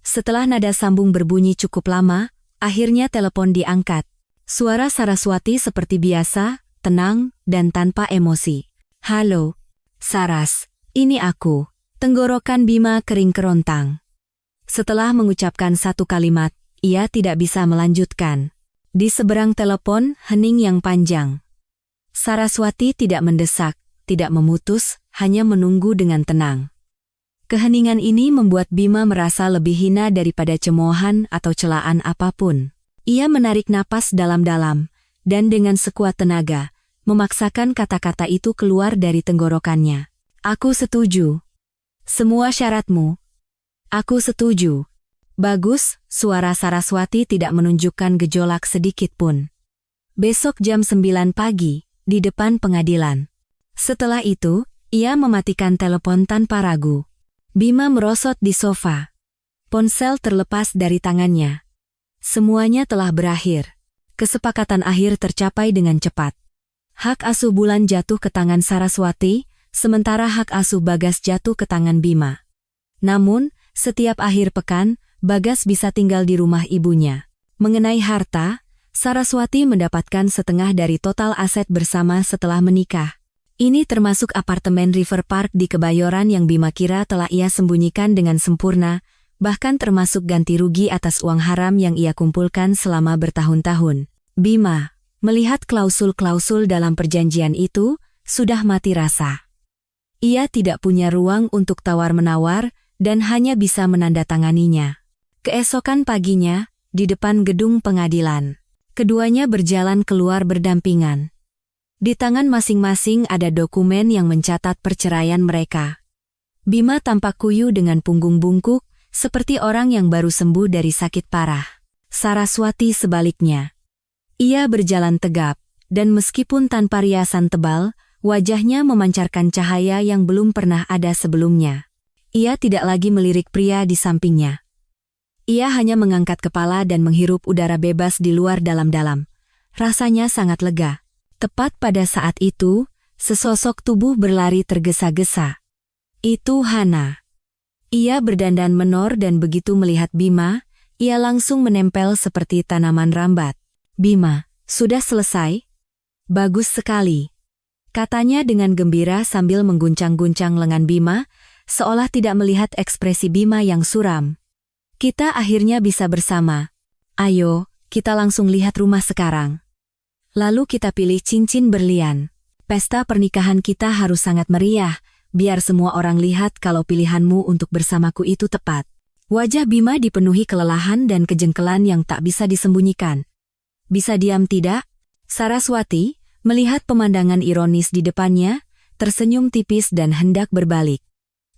Setelah nada sambung berbunyi cukup lama, akhirnya telepon diangkat. Suara Saraswati seperti biasa, tenang, dan tanpa emosi. Halo, Saras, ini aku. Tenggorokan Bima kering kerontang. Setelah mengucapkan satu kalimat, ia tidak bisa melanjutkan. Di seberang telepon, hening yang panjang. Saraswati tidak mendesak, tidak memutus, hanya menunggu dengan tenang. Keheningan ini membuat Bima merasa lebih hina daripada cemoohan atau celaan apapun. Ia menarik napas dalam-dalam, dan dengan sekuat tenaga, memaksakan kata-kata itu keluar dari tenggorokannya. Aku setuju. Semua syaratmu. Aku setuju. Bagus, suara Saraswati tidak menunjukkan gejolak sedikit pun. Besok jam 9 pagi, di depan pengadilan. Setelah itu, ia mematikan telepon tanpa ragu. Bima merosot di sofa. Ponsel terlepas dari tangannya. Semuanya telah berakhir. Kesepakatan akhir tercapai dengan cepat. Hak asuh Bulan jatuh ke tangan Saraswati, sementara hak asuh Bagas jatuh ke tangan Bima. Namun, setiap akhir pekan, Bagas bisa tinggal di rumah ibunya. Mengenai harta, Saraswati mendapatkan setengah dari total aset bersama setelah menikah. Ini termasuk apartemen River Park di Kebayoran yang Bima kira telah ia sembunyikan dengan sempurna, bahkan termasuk ganti rugi atas uang haram yang ia kumpulkan selama bertahun-tahun. Bima, melihat klausul-klausul dalam perjanjian itu, sudah mati rasa. Ia tidak punya ruang untuk tawar-menawar dan hanya bisa menandatanganinya. Keesokan paginya, di depan gedung pengadilan, keduanya berjalan keluar berdampingan. Di tangan masing-masing ada dokumen yang mencatat perceraian mereka. Bima tampak kuyu dengan punggung bungkuk, seperti orang yang baru sembuh dari sakit parah. Saraswati sebaliknya. Ia berjalan tegap, dan meskipun tanpa riasan tebal, wajahnya memancarkan cahaya yang belum pernah ada sebelumnya. Ia tidak lagi melirik pria di sampingnya. Ia hanya mengangkat kepala dan menghirup udara bebas di luar dalam-dalam. Rasanya sangat lega. Tepat pada saat itu, sesosok tubuh berlari tergesa-gesa. Itu Hana. Ia berdandan menor dan begitu melihat Bima, ia langsung menempel seperti tanaman rambat. Bima, sudah selesai? Bagus sekali. Katanya dengan gembira sambil mengguncang-guncang lengan Bima, seolah tidak melihat ekspresi Bima yang suram. Kita akhirnya bisa bersama. Ayo, kita langsung lihat rumah sekarang. Lalu kita pilih cincin berlian. Pesta pernikahan kita harus sangat meriah, biar semua orang lihat kalau pilihanmu untuk bersamaku itu tepat. Wajah Bima dipenuhi kelelahan dan kejengkelan yang tak bisa disembunyikan. Bisa diam tidak? Saraswati, melihat pemandangan ironis di depannya, tersenyum tipis dan hendak berbalik.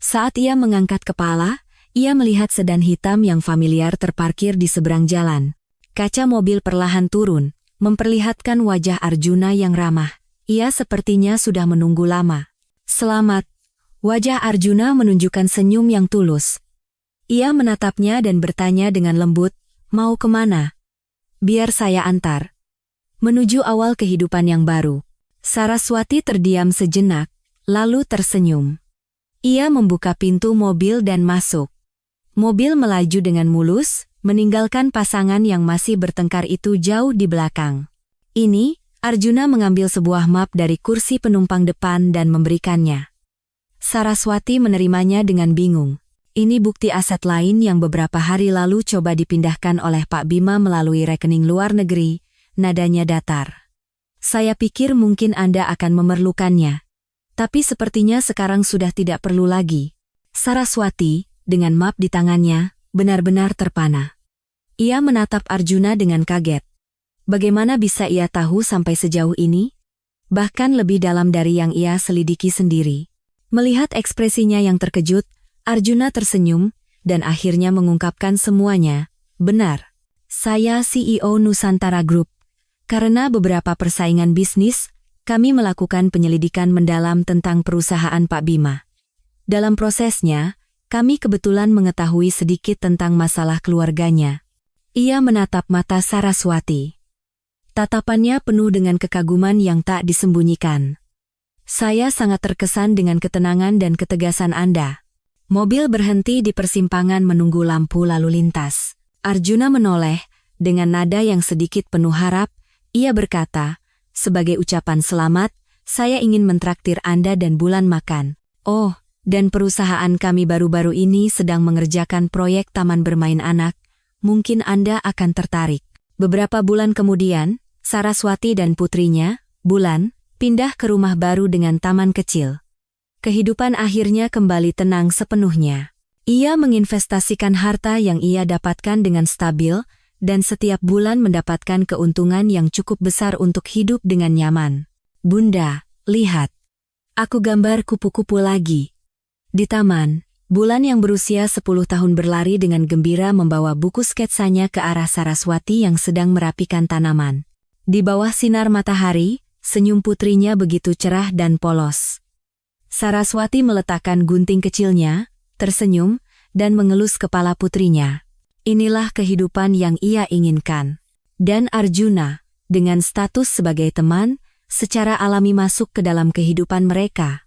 Saat ia mengangkat kepala, ia melihat sedan hitam yang familiar terparkir di seberang jalan. Kaca mobil perlahan turun, memperlihatkan wajah Arjuna yang ramah. Ia sepertinya sudah menunggu lama. Selamat. Wajah Arjuna menunjukkan senyum yang tulus. Ia menatapnya dan bertanya dengan lembut, mau kemana? Biar saya antar. Menuju awal kehidupan yang baru. Saraswati terdiam sejenak, lalu tersenyum. Ia membuka pintu mobil dan masuk. Mobil melaju dengan mulus, meninggalkan pasangan yang masih bertengkar itu jauh di belakang. Ini, Arjuna mengambil sebuah map dari kursi penumpang depan dan memberikannya. Saraswati menerimanya dengan bingung. Ini bukti aset lain yang beberapa hari lalu coba dipindahkan oleh Pak Bima melalui rekening luar negeri, nadanya datar. Saya pikir mungkin Anda akan memerlukannya. Tapi sepertinya sekarang sudah tidak perlu lagi. Saraswati, dengan map di tangannya, benar-benar terpana. Ia menatap Arjuna dengan kaget. Bagaimana bisa ia tahu sampai sejauh ini? Bahkan lebih dalam dari yang ia selidiki sendiri. Melihat ekspresinya yang terkejut, Arjuna tersenyum, dan akhirnya mengungkapkan semuanya. Benar, saya CEO Nusantara Group. Karena beberapa persaingan bisnis, kami melakukan penyelidikan mendalam tentang perusahaan Pak Bima. Dalam prosesnya, kami kebetulan mengetahui sedikit tentang masalah keluarganya. Ia menatap mata Saraswati. Tatapannya penuh dengan kekaguman yang tak disembunyikan. Saya sangat terkesan dengan ketenangan dan ketegasan Anda. Mobil berhenti di persimpangan menunggu lampu lalu lintas. Arjuna menoleh, dengan nada yang sedikit penuh harap, ia berkata, sebagai ucapan selamat, saya ingin mentraktir Anda dan Bulan makan. Oh, dan perusahaan kami baru-baru ini sedang mengerjakan proyek taman bermain anak, mungkin Anda akan tertarik. Beberapa bulan kemudian, Saraswati dan putrinya, Bulan, pindah ke rumah baru dengan taman kecil. Kehidupan akhirnya kembali tenang sepenuhnya. Ia menginvestasikan harta yang ia dapatkan dengan stabil, dan setiap bulan mendapatkan keuntungan yang cukup besar untuk hidup dengan nyaman. Bunda, lihat. Aku gambar kupu-kupu lagi. Di taman, Bulan yang berusia 10 tahun berlari dengan gembira membawa buku sketsanya ke arah Saraswati yang sedang merapikan tanaman. Di bawah sinar matahari, senyum putrinya begitu cerah dan polos. Saraswati meletakkan gunting kecilnya, tersenyum, dan mengelus kepala putrinya. Inilah kehidupan yang ia inginkan. Dan Arjuna, dengan status sebagai teman, secara alami masuk ke dalam kehidupan mereka.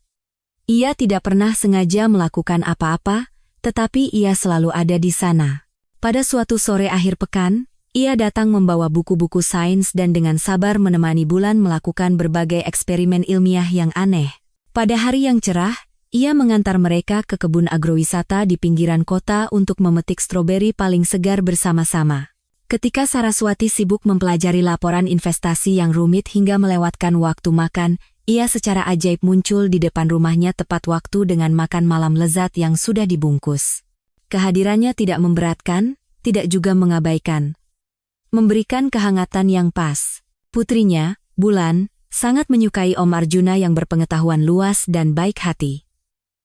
Ia tidak pernah sengaja melakukan apa-apa, tetapi ia selalu ada di sana. Pada suatu sore akhir pekan, ia datang membawa buku-buku sains dan dengan sabar menemani Bulan melakukan berbagai eksperimen ilmiah yang aneh. Pada hari yang cerah, ia mengantar mereka ke kebun agrowisata di pinggiran kota untuk memetik stroberi paling segar bersama-sama. Ketika Saraswati sibuk mempelajari laporan investasi yang rumit hingga melewatkan waktu makan, ia secara ajaib muncul di depan rumahnya tepat waktu dengan makan malam lezat yang sudah dibungkus. Kehadirannya tidak memberatkan, tidak juga mengabaikan. Memberikan kehangatan yang pas. Putrinya, Bulan, sangat menyukai Om Arjuna yang berpengetahuan luas dan baik hati.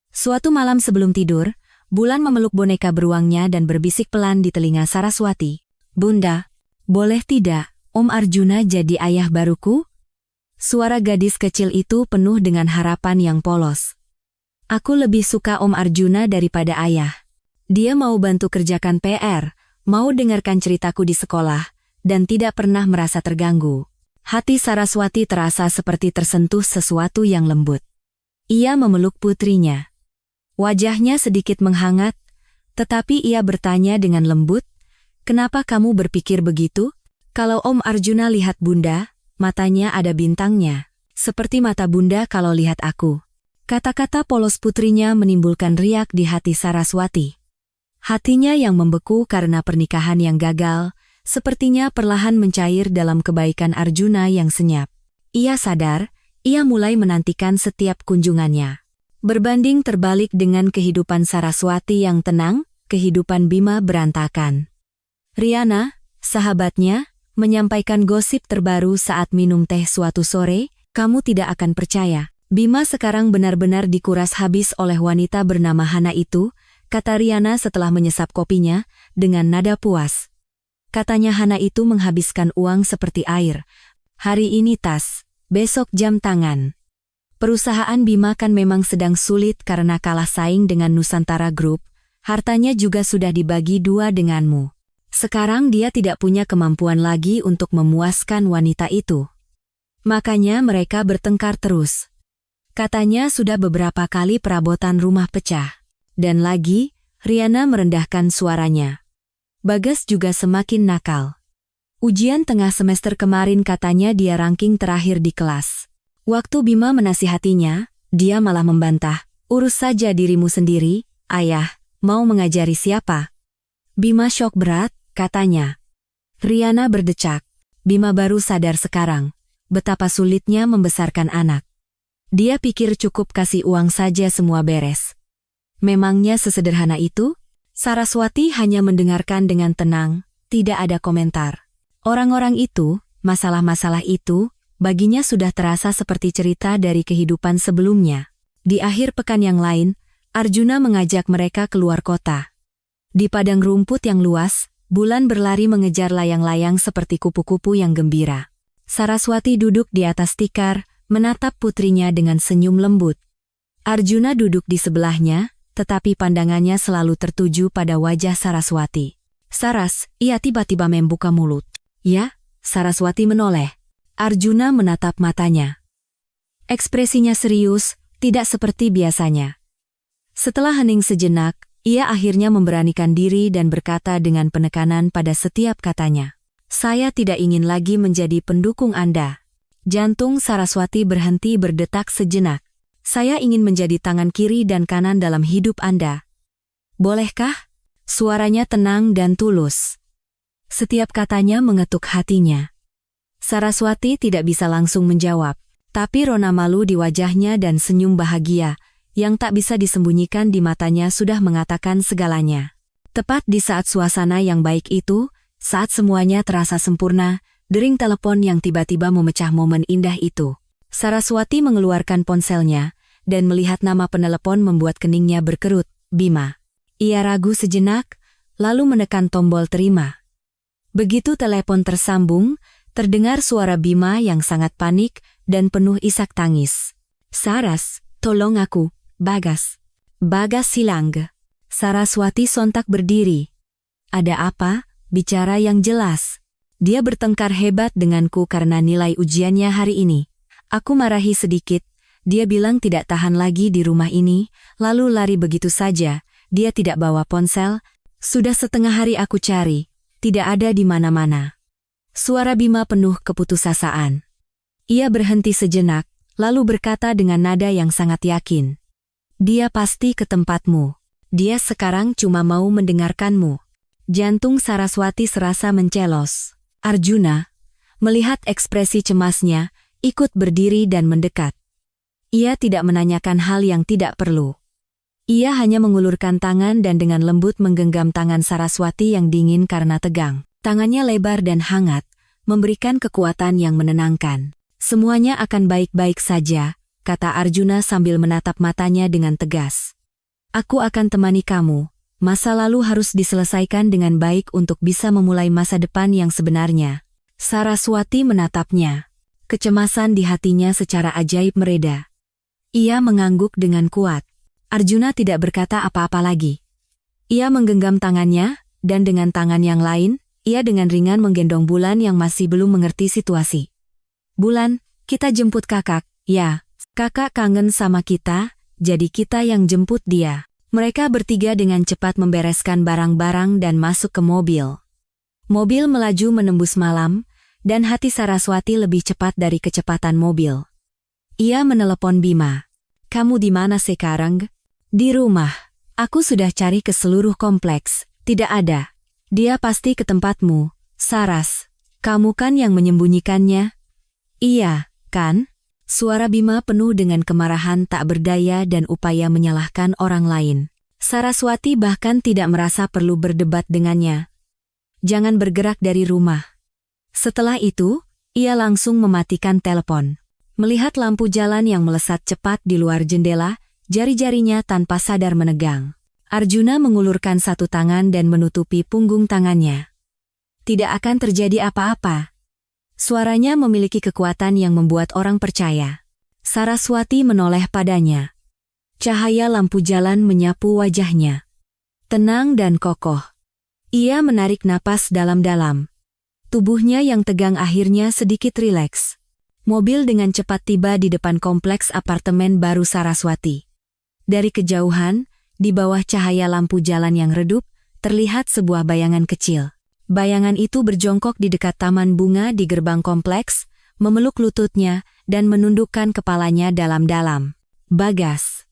Suatu malam sebelum tidur, Bulan memeluk boneka beruangnya dan berbisik pelan di telinga Saraswati. Bunda, boleh tidak Om Arjuna jadi ayah baruku? Suara gadis kecil itu penuh dengan harapan yang polos. Aku lebih suka Om Arjuna daripada ayah. Dia mau bantu kerjakan PR, mau dengarkan ceritaku di sekolah, dan tidak pernah merasa terganggu. Hati Saraswati terasa seperti tersentuh sesuatu yang lembut. Ia memeluk putrinya. Wajahnya sedikit menghangat, tetapi ia bertanya dengan lembut, "Kenapa kamu berpikir begitu? Kalau Om Arjuna lihat Bunda, matanya ada bintangnya, seperti mata Bunda kalau lihat aku." Kata-kata polos putrinya menimbulkan riak di hati Saraswati. Hatinya yang membeku karena pernikahan yang gagal, sepertinya perlahan mencair dalam kebaikan Arjuna yang senyap. Ia sadar, ia mulai menantikan setiap kunjungannya. Berbanding terbalik dengan kehidupan Saraswati yang tenang, kehidupan Bima berantakan. Riana, sahabatnya, menyampaikan gosip terbaru saat minum teh suatu sore. Kamu tidak akan percaya. Bima sekarang benar-benar dikuras habis oleh wanita bernama Hana itu, kata Riana setelah menyesap kopinya, dengan nada puas. katanya Hana itu menghabiskan uang seperti air. Hari ini tas, besok jam tangan. Perusahaan Bima kan memang sedang sulit karena kalah saing dengan Nusantara Group, hartanya juga sudah dibagi dua denganmu. Sekarang dia tidak punya kemampuan lagi untuk memuaskan wanita itu. Makanya mereka bertengkar terus. Katanya sudah beberapa kali perabotan rumah pecah. Dan lagi, Riana merendahkan suaranya. Bagas juga semakin nakal. Ujian tengah semester kemarin katanya dia ranking terakhir di kelas. Waktu Bima menasihatinya, dia malah membantah, urus saja dirimu sendiri, ayah, mau mengajari siapa? Bima syok berat, katanya. Riana berdecak. Bima baru sadar sekarang, betapa sulitnya membesarkan anak. Dia pikir cukup kasih uang saja semua beres. Memangnya sesederhana itu? Saraswati hanya mendengarkan dengan tenang, tidak ada komentar. Orang-orang itu, masalah-masalah itu, baginya sudah terasa seperti cerita dari kehidupan sebelumnya. Di akhir pekan yang lain, Arjuna mengajak mereka keluar kota. Di padang rumput yang luas, bulan berlari mengejar layang-layang seperti kupu-kupu yang gembira. Saraswati duduk di atas tikar, menatap putrinya dengan senyum lembut. Arjuna duduk di sebelahnya, tetapi pandangannya selalu tertuju pada wajah Saraswati. Saras, ia tiba-tiba membuka mulut. Ya, Saraswati menoleh. Arjuna menatap matanya. Ekspresinya serius, tidak seperti biasanya. Setelah hening sejenak, ia akhirnya memberanikan diri dan berkata dengan penekanan pada setiap katanya. Saya tidak ingin lagi menjadi pendukung Anda. Jantung Saraswati berhenti berdetak sejenak. Saya ingin menjadi tangan kiri dan kanan dalam hidup Anda. Bolehkah? Suaranya tenang dan tulus. Setiap katanya mengetuk hatinya. Saraswati tidak bisa langsung menjawab, tapi rona malu di wajahnya dan senyum bahagia, yang tak bisa disembunyikan di matanya sudah mengatakan segalanya. Tepat di saat suasana yang baik itu, saat semuanya terasa sempurna, dering telepon yang tiba-tiba memecah momen indah itu. Saraswati mengeluarkan ponselnya, dan melihat nama penelepon membuat keningnya berkerut, Bima. Ia ragu sejenak, lalu menekan tombol terima. Begitu telepon tersambung, terdengar suara Bima yang sangat panik dan penuh isak tangis. Saras, tolong aku, Bagas. Bagas hilang. Saraswati sontak berdiri. Ada apa? Bicara yang jelas. Dia bertengkar hebat denganku karena nilai ujiannya hari ini. Aku marahi sedikit. Dia bilang tidak tahan lagi di rumah ini, lalu lari begitu saja. Dia tidak bawa ponsel. Sudah setengah hari aku cari, tidak ada di mana-mana. Suara Bima penuh keputusasaan. Ia berhenti sejenak, lalu berkata dengan nada yang sangat yakin. Dia pasti ke tempatmu. Dia sekarang cuma mau mendengarkanmu. Jantung Saraswati serasa mencelos. Arjuna, melihat ekspresi cemasnya, ikut berdiri dan mendekat. Ia tidak menanyakan hal yang tidak perlu. Ia hanya mengulurkan tangan dan dengan lembut menggenggam tangan Saraswati yang dingin karena tegang. Tangannya lebar dan hangat, memberikan kekuatan yang menenangkan. Semuanya akan baik-baik saja, kata Arjuna sambil menatap matanya dengan tegas. Aku akan temani kamu. Masa lalu harus diselesaikan dengan baik untuk bisa memulai masa depan yang sebenarnya. Saraswati menatapnya. Kecemasan di hatinya secara ajaib mereda. Ia mengangguk dengan kuat. Arjuna tidak berkata apa-apa lagi. Ia menggenggam tangannya, dan dengan tangan yang lain, ia dengan ringan menggendong Bulan yang masih belum mengerti situasi. Bulan, kita jemput kakak, ya. Kakak kangen sama kita, jadi kita yang jemput dia. Mereka bertiga dengan cepat membereskan barang-barang dan masuk ke mobil. Mobil melaju menembus malam, dan hati Saraswati lebih cepat dari kecepatan mobil. Ia menelepon Bima. Kamu di mana sekarang? Di rumah. Aku sudah cari ke seluruh kompleks. Tidak ada. Dia pasti ke tempatmu, Saras. Kamu kan yang menyembunyikannya? Iya, kan? Suara Bima penuh dengan kemarahan tak berdaya dan upaya menyalahkan orang lain. Saraswati bahkan tidak merasa perlu berdebat dengannya. Jangan bergerak dari rumah. Setelah itu, ia langsung mematikan telepon. Melihat lampu jalan yang melesat cepat di luar jendela, jari-jarinya tanpa sadar menegang. Arjuna mengulurkan satu tangan dan menutupi punggung tangannya. Tidak akan terjadi apa-apa. Suaranya memiliki kekuatan yang membuat orang percaya. Saraswati menoleh padanya. Cahaya lampu jalan menyapu wajahnya. Tenang dan kokoh. Ia menarik napas dalam-dalam. Tubuhnya yang tegang akhirnya sedikit rileks. Mobil dengan cepat tiba di depan kompleks apartemen baru Saraswati. Dari kejauhan, di bawah cahaya lampu jalan yang redup, terlihat sebuah bayangan kecil. Bayangan itu berjongkok di dekat taman bunga di gerbang kompleks, memeluk lututnya, dan menundukkan kepalanya dalam-dalam. Bagas.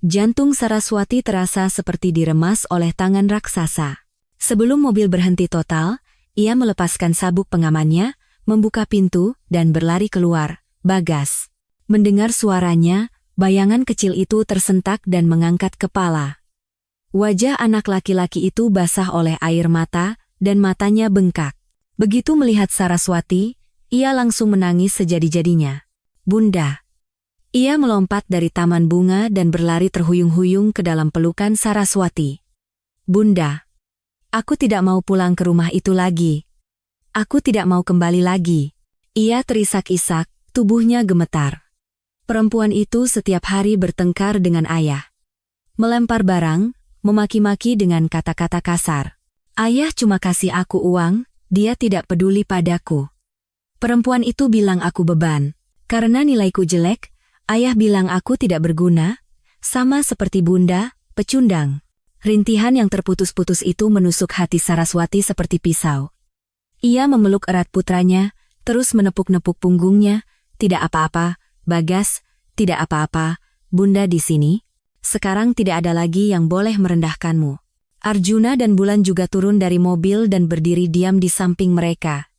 Jantung Saraswati terasa seperti diremas oleh tangan raksasa. Sebelum mobil berhenti total, ia melepaskan sabuk pengamannya, membuka pintu, dan berlari keluar. Bagas. Mendengar suaranya, bayangan kecil itu tersentak dan mengangkat kepala. Wajah anak laki-laki itu basah oleh air mata, dan matanya bengkak. Begitu melihat Saraswati, ia langsung menangis sejadi-jadinya. Bunda. Ia melompat dari taman bunga dan berlari terhuyung-huyung ke dalam pelukan Saraswati. Bunda. Aku tidak mau pulang ke rumah itu lagi. Aku tidak mau kembali lagi. Ia terisak-isak, tubuhnya gemetar. Perempuan itu setiap hari bertengkar dengan ayah. Melempar barang, memaki-maki dengan kata-kata kasar. Ayah cuma kasih aku uang, dia tidak peduli padaku. Perempuan itu bilang aku beban. Karena nilaiku jelek, ayah bilang aku tidak berguna, sama seperti bunda, pecundang. Rintihan yang terputus-putus itu menusuk hati Saraswati seperti pisau. Ia memeluk erat putranya, terus menepuk-nepuk punggungnya. Tidak apa-apa, Bagas, tidak apa-apa, bunda di sini. Sekarang tidak ada lagi yang boleh merendahkanmu. Arjuna dan Bulan juga turun dari mobil dan berdiri diam di samping mereka.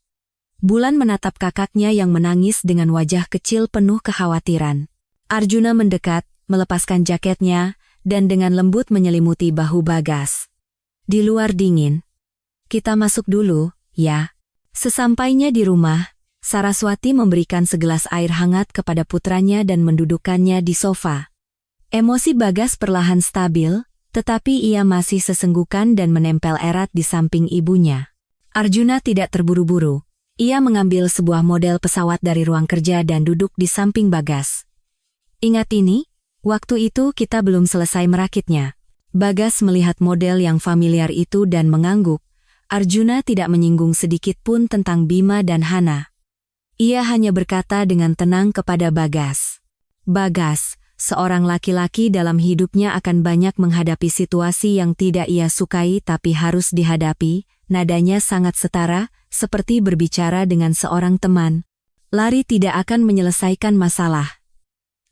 Bulan menatap kakaknya yang menangis dengan wajah kecil penuh kekhawatiran. Arjuna mendekat, melepaskan jaketnya, dan dengan lembut menyelimuti bahu Bagas. Di luar dingin. Kita masuk dulu, ya. Sesampainya di rumah, Saraswati memberikan segelas air hangat kepada putranya dan mendudukkannya di sofa. Emosi Bagas perlahan stabil, tetapi ia masih sesenggukan dan menempel erat di samping ibunya. Arjuna tidak terburu-buru. Ia mengambil sebuah model pesawat dari ruang kerja dan duduk di samping Bagas. Ingat ini, waktu itu kita belum selesai merakitnya. Bagas melihat model yang familiar itu dan mengangguk. Arjuna tidak menyinggung sedikit pun tentang Bima dan Hana. Ia hanya berkata dengan tenang kepada Bagas. Bagas, seorang laki-laki dalam hidupnya akan banyak menghadapi situasi yang tidak ia sukai tapi harus dihadapi. Nadanya sangat setara, seperti berbicara dengan seorang teman. Lari tidak akan menyelesaikan masalah.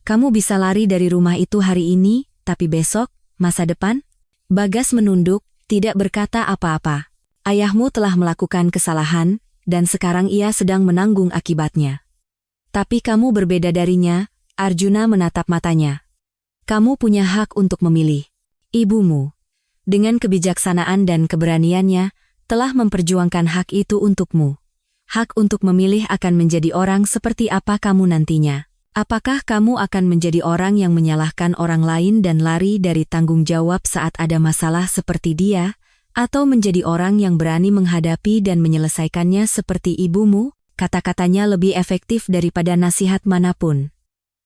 Kamu bisa lari dari rumah itu hari ini, tapi besok, masa depan? Bagas menunduk, tidak berkata apa-apa. Ayahmu telah melakukan kesalahan, dan sekarang ia sedang menanggung akibatnya. Tapi kamu berbeda darinya. Arjuna menatap matanya. Kamu punya hak untuk memilih. Ibumu, dengan kebijaksanaan dan keberaniannya, telah memperjuangkan hak itu untukmu. Hak untuk memilih akan menjadi orang seperti apa kamu nantinya. Apakah kamu akan menjadi orang yang menyalahkan orang lain dan lari dari tanggung jawab saat ada masalah seperti dia, atau menjadi orang yang berani menghadapi dan menyelesaikannya seperti ibumu? Kata-katanya lebih efektif daripada nasihat manapun.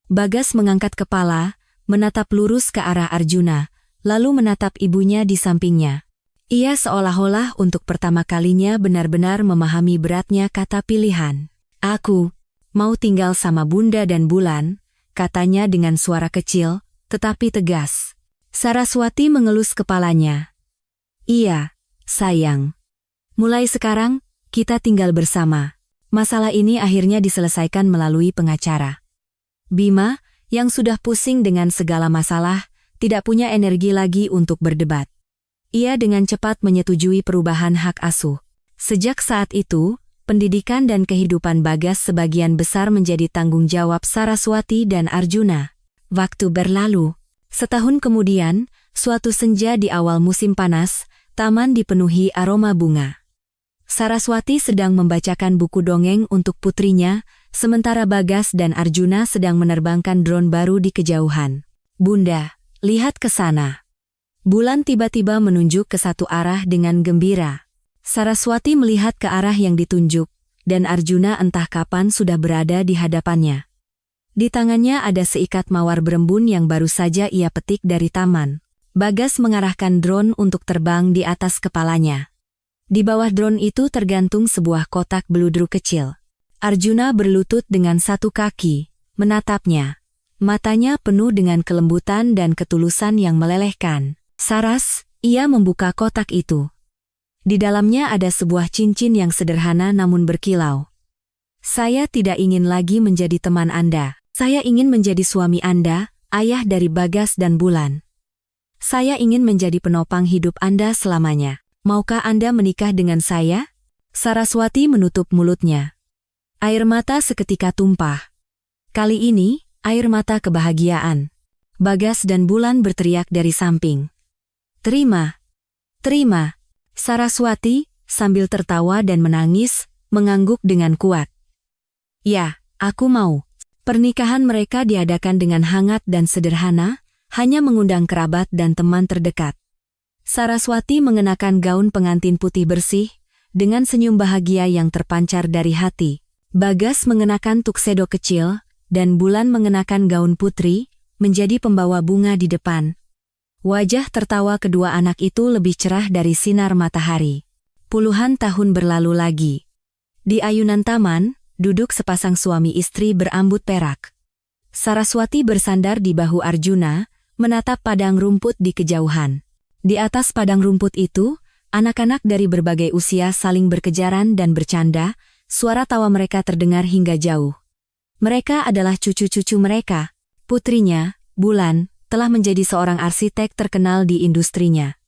Bagas mengangkat kepala, menatap lurus ke arah Arjuna, lalu menatap ibunya di sampingnya. Ia seolah-olah untuk pertama kalinya benar-benar memahami beratnya kata pilihan. Aku mau tinggal sama Bunda dan Bulan, katanya dengan suara kecil, tetapi tegas. Saraswati mengelus kepalanya. Iya, sayang. Mulai sekarang, kita tinggal bersama. Masalah ini akhirnya diselesaikan melalui pengacara. Bima, yang sudah pusing dengan segala masalah, tidak punya energi lagi untuk berdebat. Ia dengan cepat menyetujui perubahan hak asuh. Sejak saat itu, pendidikan dan kehidupan Bagas sebagian besar menjadi tanggung jawab Saraswati dan Arjuna. Waktu berlalu. Setahun kemudian, suatu senja di awal musim panas, taman dipenuhi aroma bunga. Saraswati sedang membacakan buku dongeng untuk putrinya, sementara Bagas dan Arjuna sedang menerbangkan drone baru di kejauhan. Bunda, lihat ke sana. Bulan tiba-tiba menunjuk ke satu arah dengan gembira. Saraswati melihat ke arah yang ditunjuk, dan Arjuna entah kapan sudah berada di hadapannya. Di tangannya ada seikat mawar berembun yang baru saja ia petik dari taman. Bagas mengarahkan drone untuk terbang di atas kepalanya. Di bawah drone itu tergantung sebuah kotak beludru kecil. Arjuna berlutut dengan satu kaki, menatapnya. Matanya penuh dengan kelembutan dan ketulusan yang melelehkan. Saras, ia membuka kotak itu. Di dalamnya ada sebuah cincin yang sederhana namun berkilau. Saya tidak ingin lagi menjadi teman Anda. Saya ingin menjadi suami Anda, ayah dari Bagas dan Bulan. Saya ingin menjadi penopang hidup Anda selamanya. Maukah Anda menikah dengan saya? Saraswati menutup mulutnya. Air mata seketika tumpah. Kali ini, air mata kebahagiaan. Bagas dan Bulan berteriak dari samping. Terima. Terima. Saraswati, sambil tertawa dan menangis, mengangguk dengan kuat. Ya, aku mau. Pernikahan mereka diadakan dengan hangat dan sederhana, hanya mengundang kerabat dan teman terdekat. Saraswati mengenakan gaun pengantin putih bersih, dengan senyum bahagia yang terpancar dari hati. Bagas mengenakan tuxedo kecil, dan Bulan mengenakan gaun putri, menjadi pembawa bunga di depan. Wajah tertawa kedua anak itu lebih cerah dari sinar matahari. Puluhan tahun berlalu lagi. Di ayunan taman, duduk sepasang suami istri berambut perak. Saraswati bersandar di bahu Arjuna, menatap padang rumput di kejauhan. Di atas padang rumput itu, anak-anak dari berbagai usia saling berkejaran dan bercanda, suara tawa mereka terdengar hingga jauh. Mereka adalah cucu-cucu mereka. Putrinya, Bulan, telah menjadi seorang arsitek terkenal di industrinya.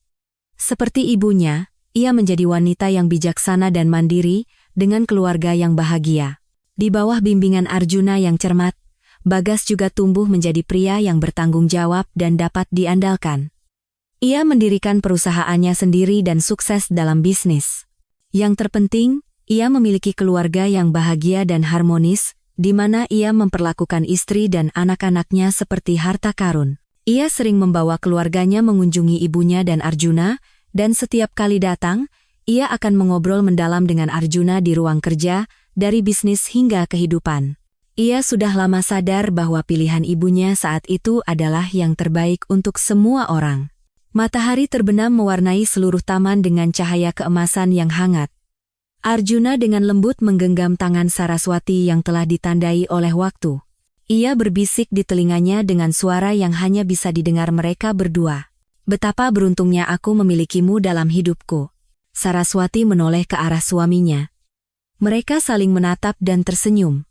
Seperti ibunya, ia menjadi wanita yang bijaksana dan mandiri, dengan keluarga yang bahagia. Di bawah bimbingan Arjuna yang cermat, Bagas juga tumbuh menjadi pria yang bertanggung jawab dan dapat diandalkan. Ia mendirikan perusahaannya sendiri dan sukses dalam bisnis. Yang terpenting, ia memiliki keluarga yang bahagia dan harmonis, di mana ia memperlakukan istri dan anak-anaknya seperti harta karun. Ia sering membawa keluarganya mengunjungi ibunya dan Arjuna, dan setiap kali datang, ia akan mengobrol mendalam dengan Arjuna di ruang kerja, dari bisnis hingga kehidupan. Ia sudah lama sadar bahwa pilihan ibunya saat itu adalah yang terbaik untuk semua orang. Matahari terbenam mewarnai seluruh taman dengan cahaya keemasan yang hangat. Arjuna dengan lembut menggenggam tangan Saraswati yang telah ditandai oleh waktu. Ia berbisik di telinganya dengan suara yang hanya bisa didengar mereka berdua. Betapa beruntungnya aku memilikimu dalam hidupku. Saraswati menoleh ke arah suaminya. Mereka saling menatap dan tersenyum.